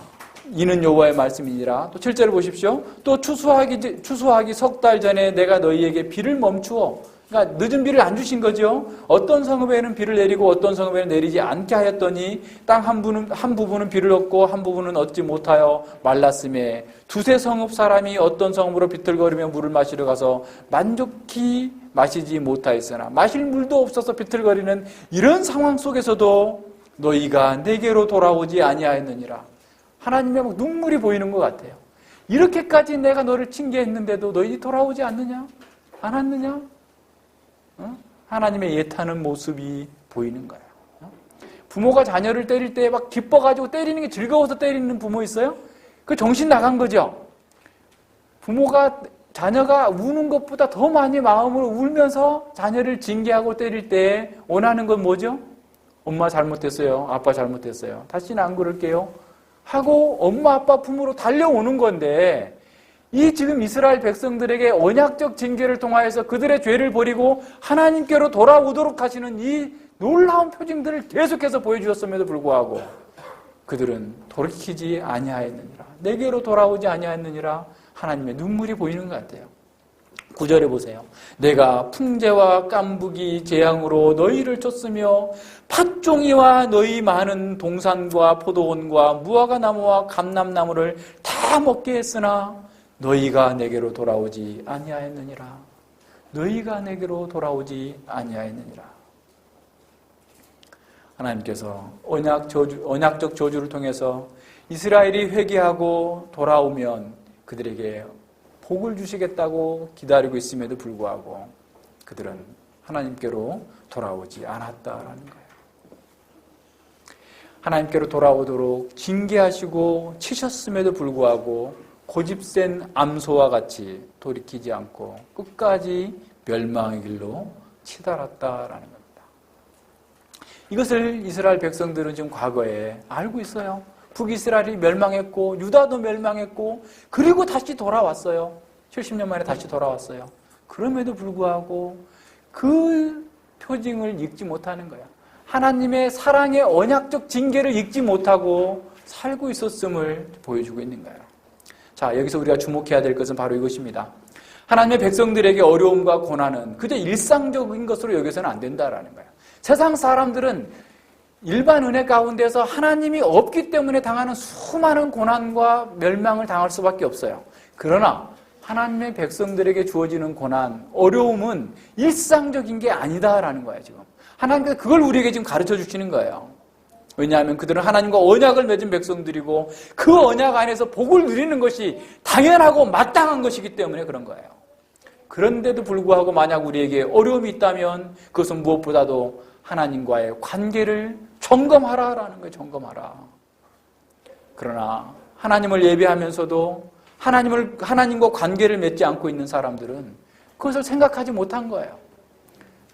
이는 여호와의 말씀이니라. 또 7절을 보십시오. 또 추수하기 석 달 전에 내가 너희에게 비를 멈추어, 그러니까 늦은 비를 안 주신 거죠. 어떤 성읍에는 비를 내리고 어떤 성읍에는 내리지 않게 하였더니 땅 한 부분은 비를 얻고 한 부분은 얻지 못하여 말랐음에 두세 성읍 사람이 어떤 성읍으로 비틀거리며 물을 마시러 가서 만족히 마시지 못하였으나 마실 물도 없어서 비틀거리는 이런 상황 속에서도 너희가 내게로 돌아오지 아니하였느니라. 하나님의 눈물이 보이는 것 같아요. 이렇게까지 내가 너를 징계했는데도 너희 돌아오지 않느냐? 않았느냐? 하나님의 예타는 모습이 보이는 거예요. 부모가 자녀를 때릴 때 막 기뻐가지고 때리는 게 즐거워서 때리는 부모 있어요? 그 정신 나간 거죠. 자녀가 우는 것보다 더 많이 마음으로 울면서 자녀를 징계하고 때릴 때 원하는 건 뭐죠? 엄마 잘못했어요. 아빠 잘못했어요. 다시는 안 그럴게요. 하고 엄마, 아빠 품으로 달려오는 건데, 이 지금 이스라엘 백성들에게 언약적 징계를 통하여서 그들의 죄를 버리고 하나님께로 돌아오도록 하시는 이 놀라운 표징들을 계속해서 보여주셨음에도 불구하고 그들은 돌이키지 아니하였느니라. 내게로 돌아오지 아니하였느니라. 하나님의 눈물이 보이는 것 같아요. 9절에 보세요. 내가 풍재와 깐부기 재앙으로 너희를 쫓으며 팥종이와 너희 많은 동산과 포도원과 무화과 나무와 감람나무를 다 먹게 했으나 너희가 내게로 돌아오지 아니하였느니라. 너희가 내게로 돌아오지 아니하였느니라. 하나님께서 언약적 저주를 통해서 이스라엘이 회개하고 돌아오면 그들에게 복을 주시겠다고 기다리고 있음에도 불구하고 그들은 하나님께로 돌아오지 않았다라는 거예요. 하나님께로 돌아오도록 징계하시고 치셨음에도 불구하고 고집센 암소와 같이 돌이키지 않고 끝까지 멸망의 길로 치달았다라는 겁니다. 이것을 이스라엘 백성들은 지금 과거에 알고 있어요. 북이스라엘이 멸망했고 유다도 멸망했고 그리고 다시 돌아왔어요. 70년 만에 다시 돌아왔어요. 그럼에도 불구하고 그 표징을 읽지 못하는 거야. 하나님의 사랑의 언약적 징계를 읽지 못하고 살고 있었음을 보여주고 있는 거예요. 자, 여기서 우리가 주목해야 될 것은 바로 이것입니다. 하나님의 백성들에게 어려움과 고난은 그저 일상적인 것으로 여겨서는 안 된다라는 거예요. 세상 사람들은 일반 은혜 가운데서 하나님이 없기 때문에 당하는 수많은 고난과 멸망을 당할 수밖에 없어요. 그러나 하나님의 백성들에게 주어지는 고난, 어려움은 일상적인 게 아니다라는 거예요, 지금. 하나님께서 그걸 우리에게 지금 가르쳐 주시는 거예요. 왜냐하면 그들은 하나님과 언약을 맺은 백성들이고 그 언약 안에서 복을 누리는 것이 당연하고 마땅한 것이기 때문에 그런 거예요. 그런데도 불구하고 만약 우리에게 어려움이 있다면 그것은 무엇보다도 하나님과의 관계를 점검하라라는 거예요. 점검하라. 그러나 하나님을 예배하면서도 하나님과 관계를 맺지 않고 있는 사람들은 그것을 생각하지 못한 거예요.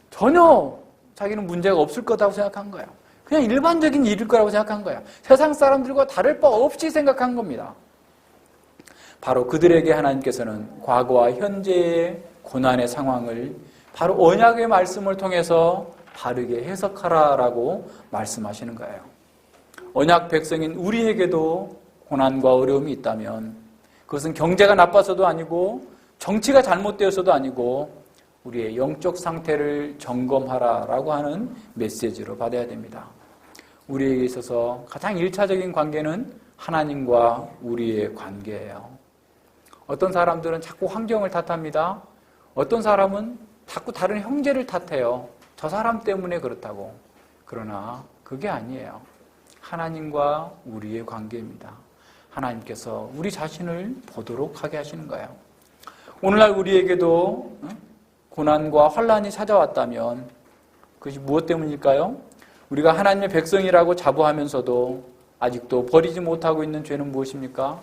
전혀 자기는 문제가 없을 거라고 생각한 거예요. 그냥 일반적인 일일 거라고 생각한 거예요. 세상 사람들과 다를 바 없이 생각한 겁니다. 바로 그들에게 하나님께서는 과거와 현재의 고난의 상황을 바로 언약의 말씀을 통해서 바르게 해석하라라고 말씀하시는 거예요. 언약 백성인 우리에게도 고난과 어려움이 있다면 그것은 경제가 나빠서도 아니고 정치가 잘못되어서도 아니고 우리의 영적 상태를 점검하라라고 하는 메시지로 받아야 됩니다. 우리에게 있어서 가장 1차적인 관계는 하나님과 우리의 관계예요. 어떤 사람들은 자꾸 환경을 탓합니다. 어떤 사람은 자꾸 다른 형제를 탓해요. 저 사람 때문에 그렇다고. 그러나 그게 아니에요. 하나님과 우리의 관계입니다. 하나님께서 우리 자신을 보도록 하게 하시는 거예요. 오늘날 우리에게도 고난과 환난이 찾아왔다면 그것이 무엇 때문일까요? 우리가 하나님의 백성이라고 자부하면서도 아직도 버리지 못하고 있는 죄는 무엇입니까?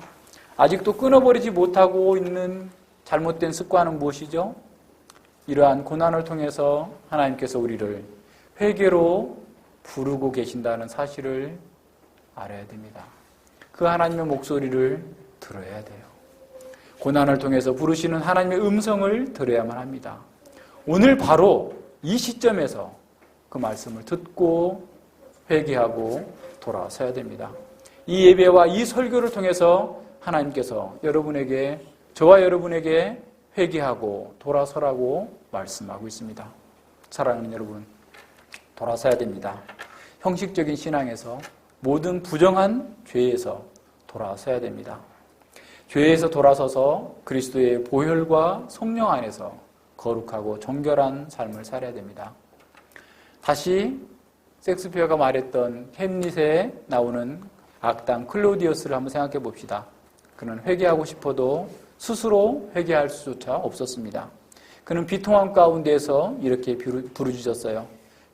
아직도 끊어버리지 못하고 있는 잘못된 습관은 무엇이죠? 이러한 고난을 통해서 하나님께서 우리를 회개로 부르고 계신다는 사실을 알아야 됩니다. 그 하나님의 목소리를 들어야 돼요. 고난을 통해서 부르시는 하나님의 음성을 들어야만 합니다. 오늘 바로 이 시점에서 그 말씀을 듣고 회개하고 돌아서야 됩니다. 이 예배와 이 설교를 통해서 하나님께서 여러분에게, 저와 여러분에게 회개하고 돌아서라고 말씀하고 있습니다. 사랑하는 여러분, 돌아서야 됩니다. 형식적인 신앙에서 모든 부정한 죄에서 돌아서야 됩니다. 죄에서 돌아서서 그리스도의 보혈과 성령 안에서 거룩하고 정결한 삶을 살아야 됩니다. 다시 섹스피어가 말했던 햄릿에 나오는 악당 클로디어스를 한번 생각해 봅시다. 그는 회개하고 싶어도 스스로 회개할 수조차 없었습니다. 그는 비통함 가운데에서 이렇게 부르짖었어요.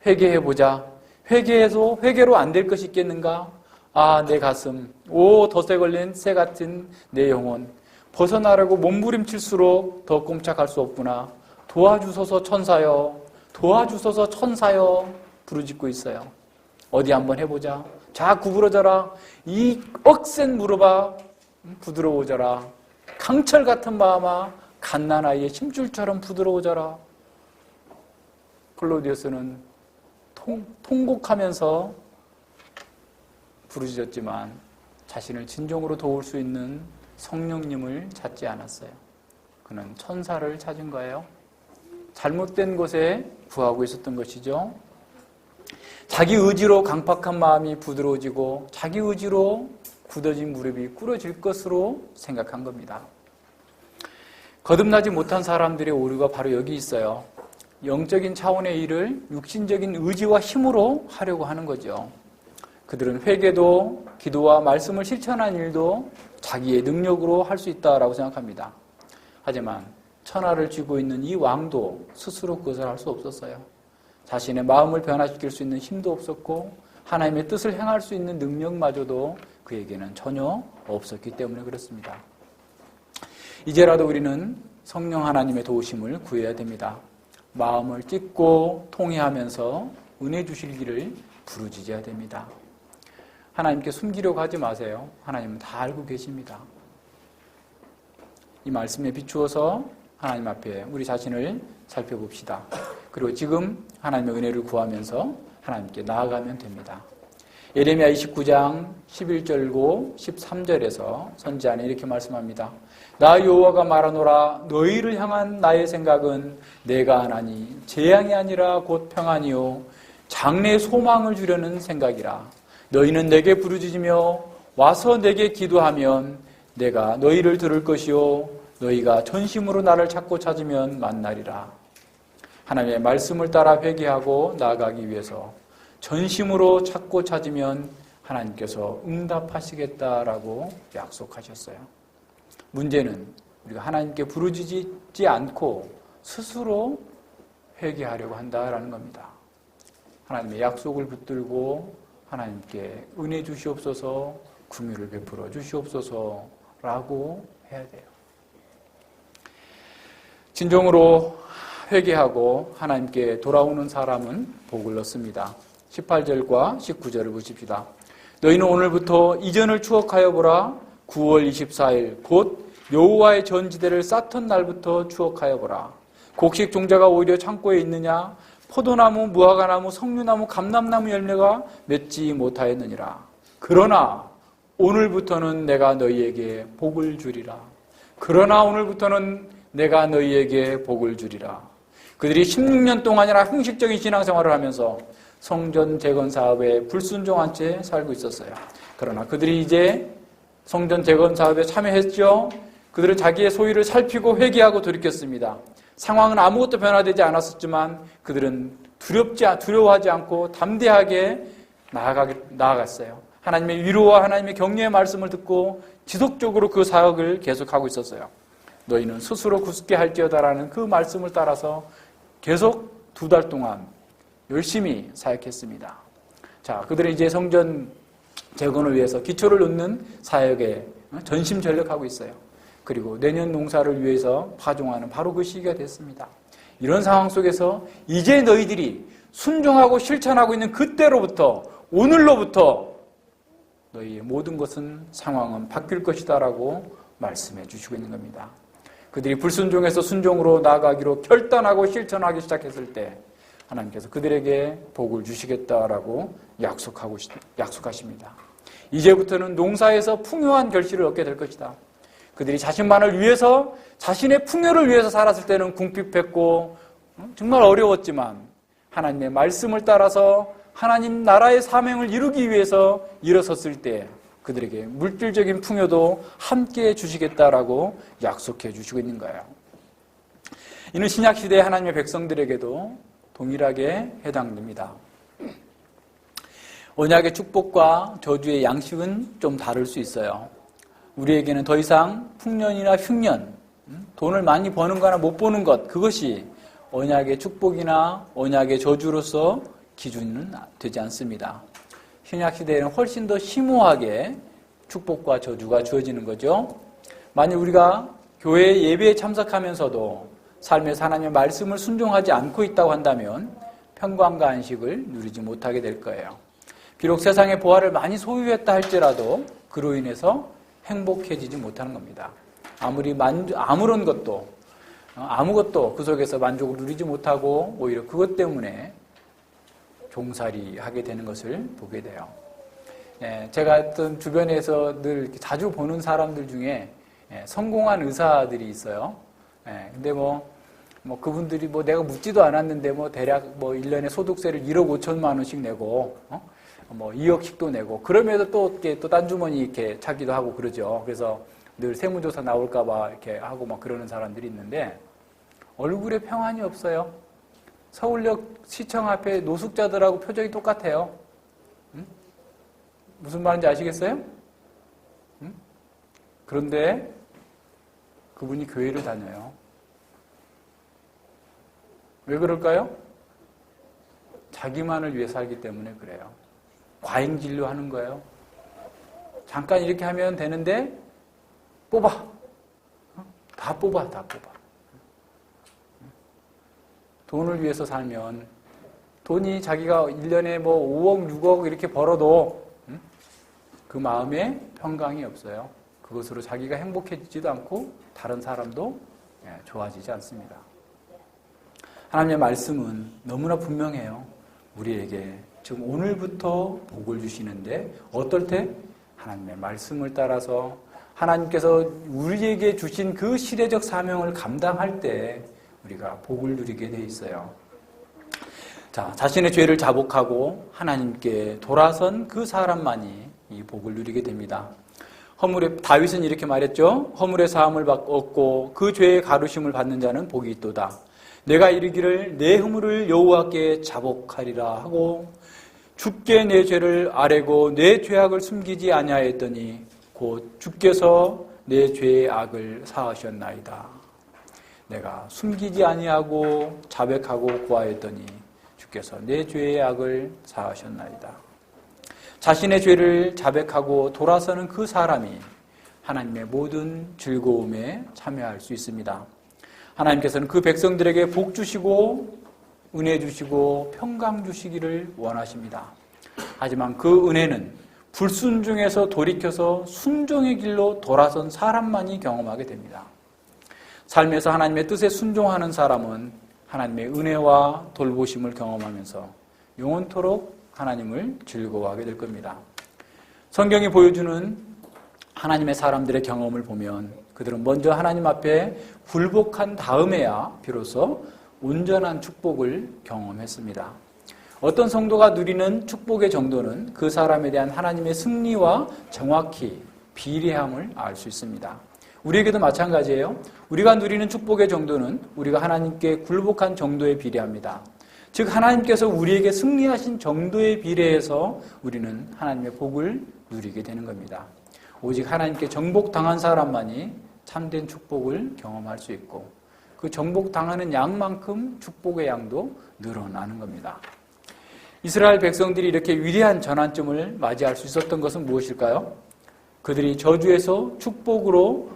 회개해보자. 회개해서 회개로 안 될 것이 있겠는가? 아, 내 가슴. 오, 덫에 걸린 새 같은 내 영혼. 벗어나려고 몸부림칠수록 더 꼼짝할 수 없구나. 도와주소서 천사여. 도와주소서 천사여. 부르짖고 있어요. 어디 한번 해보자. 자, 구부러져라. 이 억센 무릎아 부드러워져라. 강철 같은 마음아 갓난아이의 심줄처럼 부드러워져라. 클로디우스는 통곡하면서 부르짖었지만 자신을 진정으로 도울 수 있는 성령님을 찾지 않았어요. 그는 천사를 찾은 거예요. 잘못된 곳에 구하고 있었던 것이죠. 자기 의지로 강팍한 마음이 부드러워지고 자기 의지로 굳어진 무릎이 꿇어질 것으로 생각한 겁니다. 거듭나지 못한 사람들의 오류가 바로 여기 있어요. 영적인 차원의 일을 육신적인 의지와 힘으로 하려고 하는 거죠. 그들은 회개도 기도와 말씀을 실천하는 일도 자기의 능력으로 할 수 있다라고 생각합니다. 하지만 천하를 쥐고 있는 이 왕도 스스로 그것을 할 수 없었어요. 자신의 마음을 변화시킬 수 있는 힘도 없었고 하나님의 뜻을 행할 수 있는 능력마저도 그에게는 전혀 없었기 때문에 그렇습니다. 이제라도 우리는 성령 하나님의 도우심을 구해야 됩니다. 마음을 찢고 통회하면서 은혜 주시기를 부르짖어야 됩니다. 하나님께 숨기려고 하지 마세요. 하나님은 다 알고 계십니다. 이 말씀에 비추어서 하나님 앞에 우리 자신을 살펴봅시다. 그리고 지금 하나님의 은혜를 구하면서 하나님께 나아가면 됩니다. 예레미야 29장 11절고 13절에서 선지자는 이렇게 말씀합니다. 나 여호와가 말하노라. 너희를 향한 나의 생각은 내가 하나니 재앙이 아니라 곧 평안이요 장래의 소망을 주려는 생각이라. 너희는 내게 부르짖으며 와서 내게 기도하면 내가 너희를 들을 것이요 너희가 전심으로 나를 찾고 찾으면 만나리라. 하나님의 말씀을 따라 회개하고 나아가기 위해서 전심으로 찾고 찾으면 하나님께서 응답하시겠다라고 약속하셨어요. 문제는 우리가 하나님께 부르짖지 않고 스스로 회개하려고 한다라는 겁니다. 하나님의 약속을 붙들고 하나님께 은혜 주시옵소서, 긍휼을 베풀어 주시옵소서라고 해야 돼요. 진정으로 회개하고 하나님께 돌아오는 사람은 복을 얻습니다. 18절과 19절을 보십시다. 너희는 오늘부터 이전을 추억하여 보라. 9월 24일 곧 여호와의 전지대를 쌓던 날부터 추억하여 보라. 곡식 종자가 오히려 창고에 있느냐? 포도나무, 무화과나무, 석류나무, 감람나무 열매가 맺지 못하였느니라. 그러나 오늘부터는 내가 너희에게 복을 주리라. 그러나 오늘부터는 내가 너희에게 복을 주리라. 그들이 16년 동안이나 형식적인 신앙생활을 하면서 성전 재건 사업에 불순종한 채 살고 있었어요. 그러나 그들이 이제 성전 재건 사업에 참여했죠. 그들은 자기의 소유를 살피고 회개하고 돌이켰습니다. 상황은 아무것도 변화되지 않았었지만 그들은 두려워하지 않고 담대하게 나아갔어요. 하나님의 위로와 하나님의 격려의 말씀을 듣고 지속적으로 그 사역을 계속하고 있었어요. 너희는 스스로 굳게 할지어다라는 그 말씀을 따라서 계속 2달 동안 열심히 사역했습니다. 자, 그들은 이제 성전 재건을 위해서 기초를 놓는 사역에 전심전력하고 있어요. 그리고 내년 농사를 위해서 파종하는 바로 그 시기가 됐습니다. 이런 상황 속에서 이제 너희들이 순종하고 실천하고 있는 그때로부터 오늘로부터 너희의 모든 것은 상황은 바뀔 것이다라고 말씀해 주시고 있는 겁니다. 그들이 불순종에서 순종으로 나아가기로 결단하고 실천하기 시작했을 때 하나님께서 그들에게 복을 주시겠다라고 약속하십니다. 이제부터는 농사에서 풍요한 결실을 얻게 될 것이다. 그들이 자신만을 위해서, 자신의 풍요를 위해서 살았을 때는 궁핍했고 정말 어려웠지만 하나님의 말씀을 따라서 하나님 나라의 사명을 이루기 위해서 일어섰을 때 그들에게 물질적인 풍요도 함께 주시겠다라고 약속해 주시고 있는 거예요. 이는 신약시대의 하나님의 백성들에게도 동일하게 해당됩니다. 언약의 축복과 저주의 양식은 좀 다를 수 있어요. 우리에게는 더 이상 풍년이나 흉년, 돈을 많이 버는 거나 못 버는 것, 그것이 언약의 축복이나 언약의 저주로서 기준은 되지 않습니다. 신약시대에는 훨씬 더 심오하게 축복과 저주가 주어지는 거죠. 만약 우리가 교회 예배에 참석하면서도 삶에서 하나님의 말씀을 순종하지 않고 있다고 한다면 평강과 안식을 누리지 못하게 될 거예요. 비록 세상의 보화를 많이 소유했다 할지라도 그로 인해서 행복해지지 못하는 겁니다. 아무것도 그 속에서 만족을 누리지 못하고 오히려 그것 때문에 종살이하게 되는 것을 보게 돼요. 제가 어떤 주변에서 늘 자주 보는 사람들 중에 성공한 의사들이 있어요. 근데 그분들이 내가 묻지도 않았는데 대략 1년에 소득세를 1억 5천만 원씩 내고 2억씩도 내고 그럼에도 또 딴 주머니 이렇게 찾기도 하고 그러죠. 그래서 늘 세무조사 나올까봐 이렇게 하고 그러는 사람들이 있는데 얼굴에 평안이 없어요. 서울역 시청 앞에 노숙자들하고 표정이 똑같아요. 무슨 말인지 아시겠어요? 그런데 그분이 교회를 다녀요. 왜 그럴까요? 자기만을 위해 살기 때문에 그래요. 과잉진료 하는 거예요. 잠깐 이렇게 하면 되는데 뽑아. 다 뽑아. 돈을 위해서 살면 돈이 자기가 1년에 5억, 6억 이렇게 벌어도 그 마음에 평강이 없어요. 그것으로 자기가 행복해지지도 않고 다른 사람도 좋아지지 않습니다. 하나님의 말씀은 너무나 분명해요. 우리에게 지금 오늘부터 복을 주시는데 어떨 때? 하나님의 말씀을 따라서 하나님께서 우리에게 주신 그 시대적 사명을 감당할 때 우리가 복을 누리게 돼 있어요. 자, 자신의 죄를 자복하고 하나님께 돌아선 그 사람만이 이 복을 누리게 됩니다. 다윗은 이렇게 말했죠. 허물의 사함을 얻고 그 죄의 가르심을 받는 자는 복이 있도다. 내가 이르기를 내 허물을 여호와께 자복하리라 하고 주께 내 죄를 아뢰고 내 죄악을 숨기지 아니하였더니 곧 주께서 내 죄의 악을 사하셨나이다. 내가 숨기지 아니하고 자백하고 고하였더니 주께서 내 죄의 악을 사하셨나이다. 자신의 죄를 자백하고 돌아서는 그 사람이 하나님의 모든 즐거움에 참여할 수 있습니다. 하나님께서는 그 백성들에게 복 주시고 은혜 주시고 평강 주시기를 원하십니다. 하지만 그 은혜는 불순종에서 돌이켜서 순종의 길로 돌아선 사람만이 경험하게 됩니다. 삶에서 하나님의 뜻에 순종하는 사람은 하나님의 은혜와 돌보심을 경험하면서 영원토록 하나님을 즐거워하게 될 겁니다. 성경이 보여주는 하나님의 사람들의 경험을 보면 그들은 먼저 하나님 앞에 굴복한 다음에야 비로소 온전한 축복을 경험했습니다. 어떤 성도가 누리는 축복의 정도는 그 사람에 대한 하나님의 승리와 정확히 비례함을 알 수 있습니다. 우리에게도 마찬가지예요. 우리가 누리는 축복의 정도는 우리가 하나님께 굴복한 정도에 비례합니다. 즉 하나님께서 우리에게 승리하신 정도에 비례해서 우리는 하나님의 복을 누리게 되는 겁니다. 오직 하나님께 정복당한 사람만이 참된 축복을 경험할 수 있고 그 정복당하는 양만큼 축복의 양도 늘어나는 겁니다. 이스라엘 백성들이 이렇게 위대한 전환점을 맞이할 수 있었던 것은 무엇일까요? 그들이 저주에서 축복으로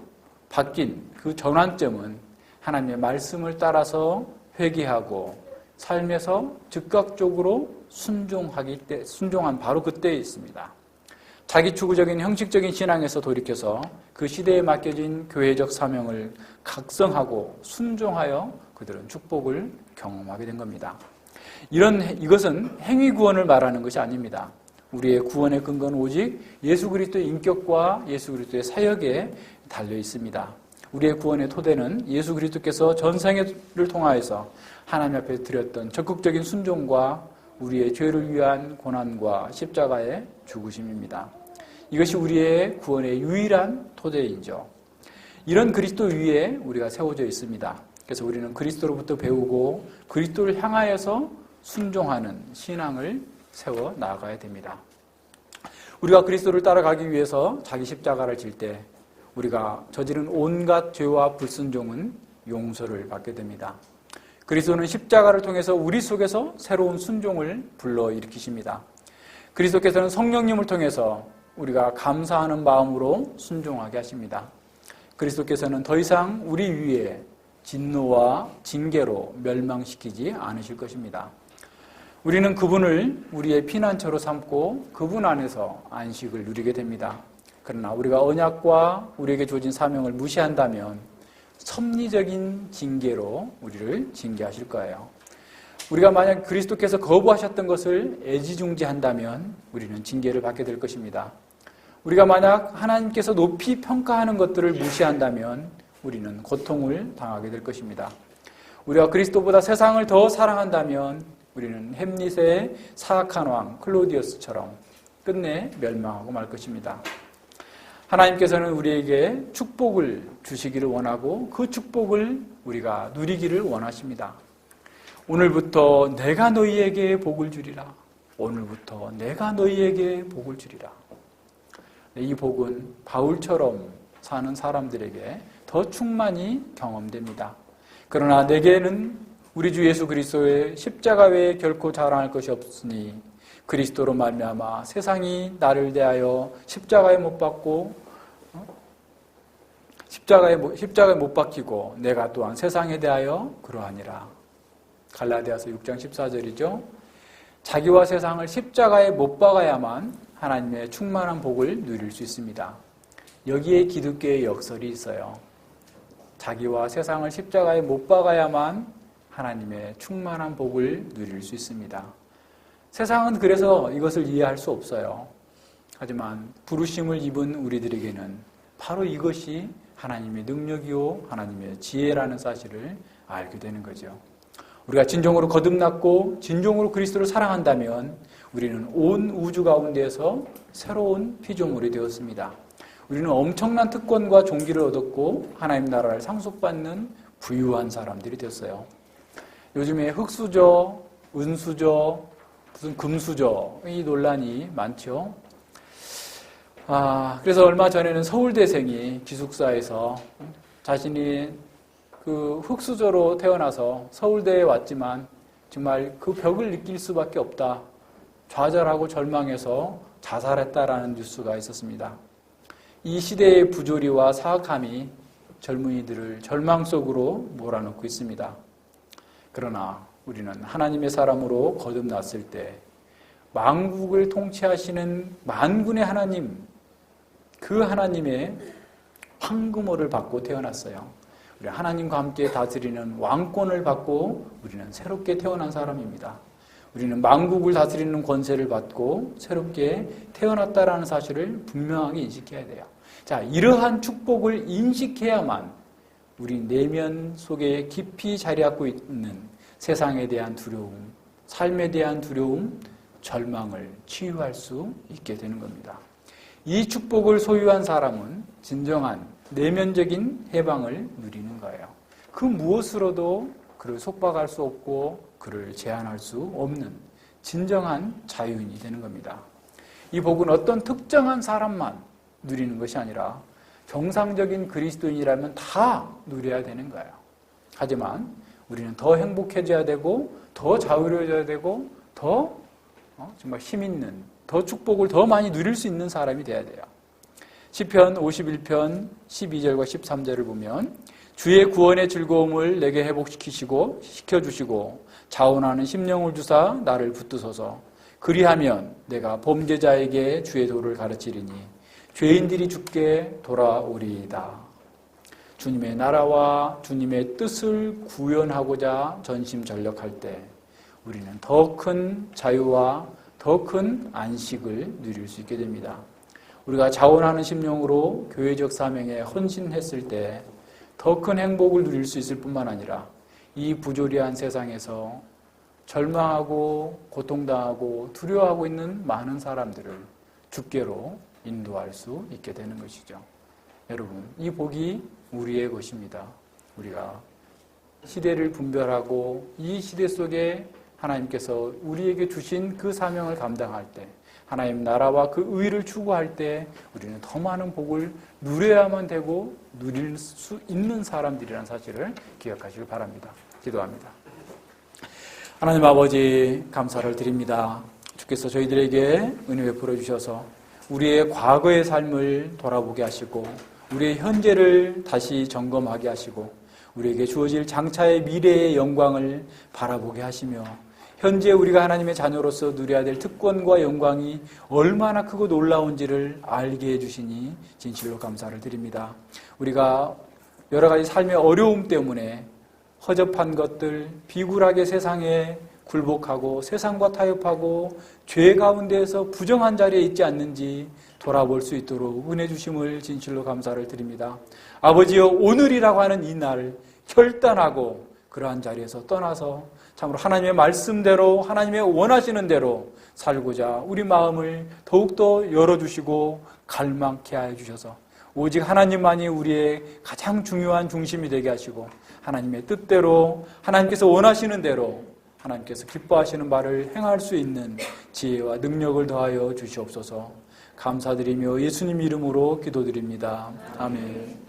바뀐 그 전환점은 하나님의 말씀을 따라서 회개하고 삶에서 즉각적으로 순종한 바로 그때에 있습니다. 자기 추구적인 형식적인 신앙에서 돌이켜서 그 시대에 맡겨진 교회적 사명을 각성하고 순종하여 그들은 축복을 경험하게 된 겁니다. 이것은 행위 구원을 말하는 것이 아닙니다. 우리의 구원의 근거는 오직 예수 그리스도의 인격과 예수 그리스도의 사역에 달려 있습니다. 우리의 구원의 토대는 예수 그리스도께서 전생애를 통하여서 하나님 앞에 드렸던 적극적인 순종과 우리의 죄를 위한 고난과 십자가의 죽으심입니다. 이것이 우리의 구원의 유일한 토대이죠. 이런 그리스도 위에 우리가 세워져 있습니다. 그래서 우리는 그리스도로부터 배우고 그리스도를 향하여서 순종하는 신앙을 세워 나아가야 됩니다. 우리가 그리스도를 따라가기 위해서 자기 십자가를 질 때 우리가 저지른 온갖 죄와 불순종은 용서를 받게 됩니다. 그리스도는 십자가를 통해서 우리 속에서 새로운 순종을 불러일으키십니다. 그리스도께서는 성령님을 통해서 우리가 감사하는 마음으로 순종하게 하십니다. 그리스도께서는 더 이상 우리 위에 진노와 징계로 멸망시키지 않으실 것입니다. 우리는 그분을 우리의 피난처로 삼고 그분 안에서 안식을 누리게 됩니다. 그러나 우리가 언약과 우리에게 주어진 사명을 무시한다면 섭리적인 징계로 우리를 징계하실 거예요. 우리가 만약 그리스도께서 거부하셨던 것을 애지중지한다면 우리는 징계를 받게 될 것입니다. 우리가 만약 하나님께서 높이 평가하는 것들을 무시한다면 우리는 고통을 당하게 될 것입니다. 우리가 그리스도보다 세상을 더 사랑한다면 우리는 햄릿의 사악한 왕 클로디어스처럼 끝내 멸망하고 말 것입니다. 하나님께서는 우리에게 축복을 주시기를 원하고 그 축복을 우리가 누리기를 원하십니다. 오늘부터 내가 너희에게 복을 주리라. 오늘부터 내가 너희에게 복을 주리라. 이 복은 바울처럼 사는 사람들에게 더 충만히 경험됩니다. 그러나 내게는 우리 주 예수 그리스도의 십자가 외에 결코 자랑할 것이 없으니 그리스도로 말미암아 세상이 나를 대하여 십자가에 못 박히고 내가 또한 세상에 대하여 그러하니라. 갈라디아서 6장 14절이죠. 자기와 세상을 십자가에 못 박아야만 하나님의 충만한 복을 누릴 수 있습니다. 여기에 기독교의 역설이 있어요. 자기와 세상을 십자가에 못 박아야만 하나님의 충만한 복을 누릴 수 있습니다. 세상은 그래서 이것을 이해할 수 없어요. 하지만 부르심을 입은 우리들에게는 바로 이것이 하나님의 능력이요 하나님의 지혜라는 사실을 알게 되는 거죠. 우리가 진정으로 거듭났고 진정으로 그리스도를 사랑한다면 우리는 온 우주 가운데에서 새로운 피조물이 되었습니다. 우리는 엄청난 특권과 종기를 얻었고 하나님 나라를 상속받는 부유한 사람들이 됐어요. 요즘에 흙수저, 은수저, 무슨 금수저 이 논란이 많죠. 그래서 얼마 전에는 서울대생이 기숙사에서 자신이 그 흙수저로 태어나서 서울대에 왔지만 정말 그 벽을 느낄 수밖에 없다. 좌절하고 절망해서 자살했다라는 뉴스가 있었습니다. 이 시대의 부조리와 사악함이 젊은이들을 절망 속으로 몰아넣고 있습니다. 그러나 우리는 하나님의 사람으로 거듭났을 때 만국을 통치하시는 만군의 하나님, 그 하나님의 황금호를 받고 태어났어요. 우리 하나님과 함께 다스리는 왕권을 받고 우리는 새롭게 태어난 사람입니다. 우리는 만국을 다스리는 권세를 받고 새롭게 태어났다라는 사실을 분명하게 인식해야 돼요. 자, 이러한 축복을 인식해야만 우리 내면 속에 깊이 자리하고 있는 세상에 대한 두려움, 삶에 대한 두려움, 절망을 치유할 수 있게 되는 겁니다. 이 축복을 소유한 사람은 진정한 내면적인 해방을 누리는 거예요. 그 무엇으로도 그를 속박할 수 없고 그를 제한할 수 없는 진정한 자유인이 되는 겁니다. 이 복은 어떤 특정한 사람만 누리는 것이 아니라 정상적인 그리스도인이라면 다 누려야 되는 거예요. 하지만 우리는 더 행복해져야 되고 더 자유로워져야 되고 더 정말 힘있는, 더 축복을 더 많이 누릴 수 있는 사람이 돼야 돼요. 시편 51편 12절과 13절을 보면 주의 구원의 즐거움을 내게 회복시키시고 시켜주시고 자원하는 심령을 주사 나를 붙드소서. 그리하면 내가 범죄자에게 주의 도를 가르치리니 죄인들이 주께 돌아오리이다. 주님의 나라와 주님의 뜻을 구현하고자 전심전력할 때 우리는 더 큰 자유와 더 큰 안식을 누릴 수 있게 됩니다. 우리가 자원하는 심령으로 교회적 사명에 헌신했을 때 더 큰 행복을 누릴 수 있을 뿐만 아니라 이 부조리한 세상에서 절망하고 고통당하고 두려워하고 있는 많은 사람들을 주께로 인도할 수 있게 되는 것이죠. 여러분, 이 복이 우리의 것입니다. 우리가 시대를 분별하고 이 시대 속에 하나님께서 우리에게 주신 그 사명을 감당할 때, 하나님 나라와 그 의를 추구할 때 우리는 더 많은 복을 누려야만 되고 누릴 수 있는 사람들이라는 사실을 기억하시길 바랍니다. 기도합니다. 하나님 아버지, 감사를 드립니다. 주께서 저희들에게 은혜 베풀어 주셔서 우리의 과거의 삶을 돌아보게 하시고 우리의 현재를 다시 점검하게 하시고 우리에게 주어질 장차의 미래의 영광을 바라보게 하시며 현재 우리가 하나님의 자녀로서 누려야 될 특권과 영광이 얼마나 크고 놀라운지를 알게 해주시니 진실로 감사를 드립니다. 우리가 여러 가지 삶의 어려움 때문에 허접한 것들, 비굴하게 세상에 굴복하고 세상과 타협하고 죄 가운데에서 부정한 자리에 있지 않는지 돌아볼 수 있도록 은혜 주심을 진실로 감사를 드립니다. 아버지여, 오늘이라고 하는 이 날 결단하고 그러한 자리에서 떠나서 참으로 하나님의 말씀대로 하나님의 원하시는 대로 살고자 우리 마음을 더욱더 열어주시고 갈망케 하여 주셔서 오직 하나님만이 우리의 가장 중요한 중심이 되게 하시고 하나님의 뜻대로 하나님께서 원하시는 대로 하나님께서 기뻐하시는 바를 행할 수 있는 지혜와 능력을 더하여 주시옵소서. 감사드리며 예수님 이름으로 기도드립니다. 아멘.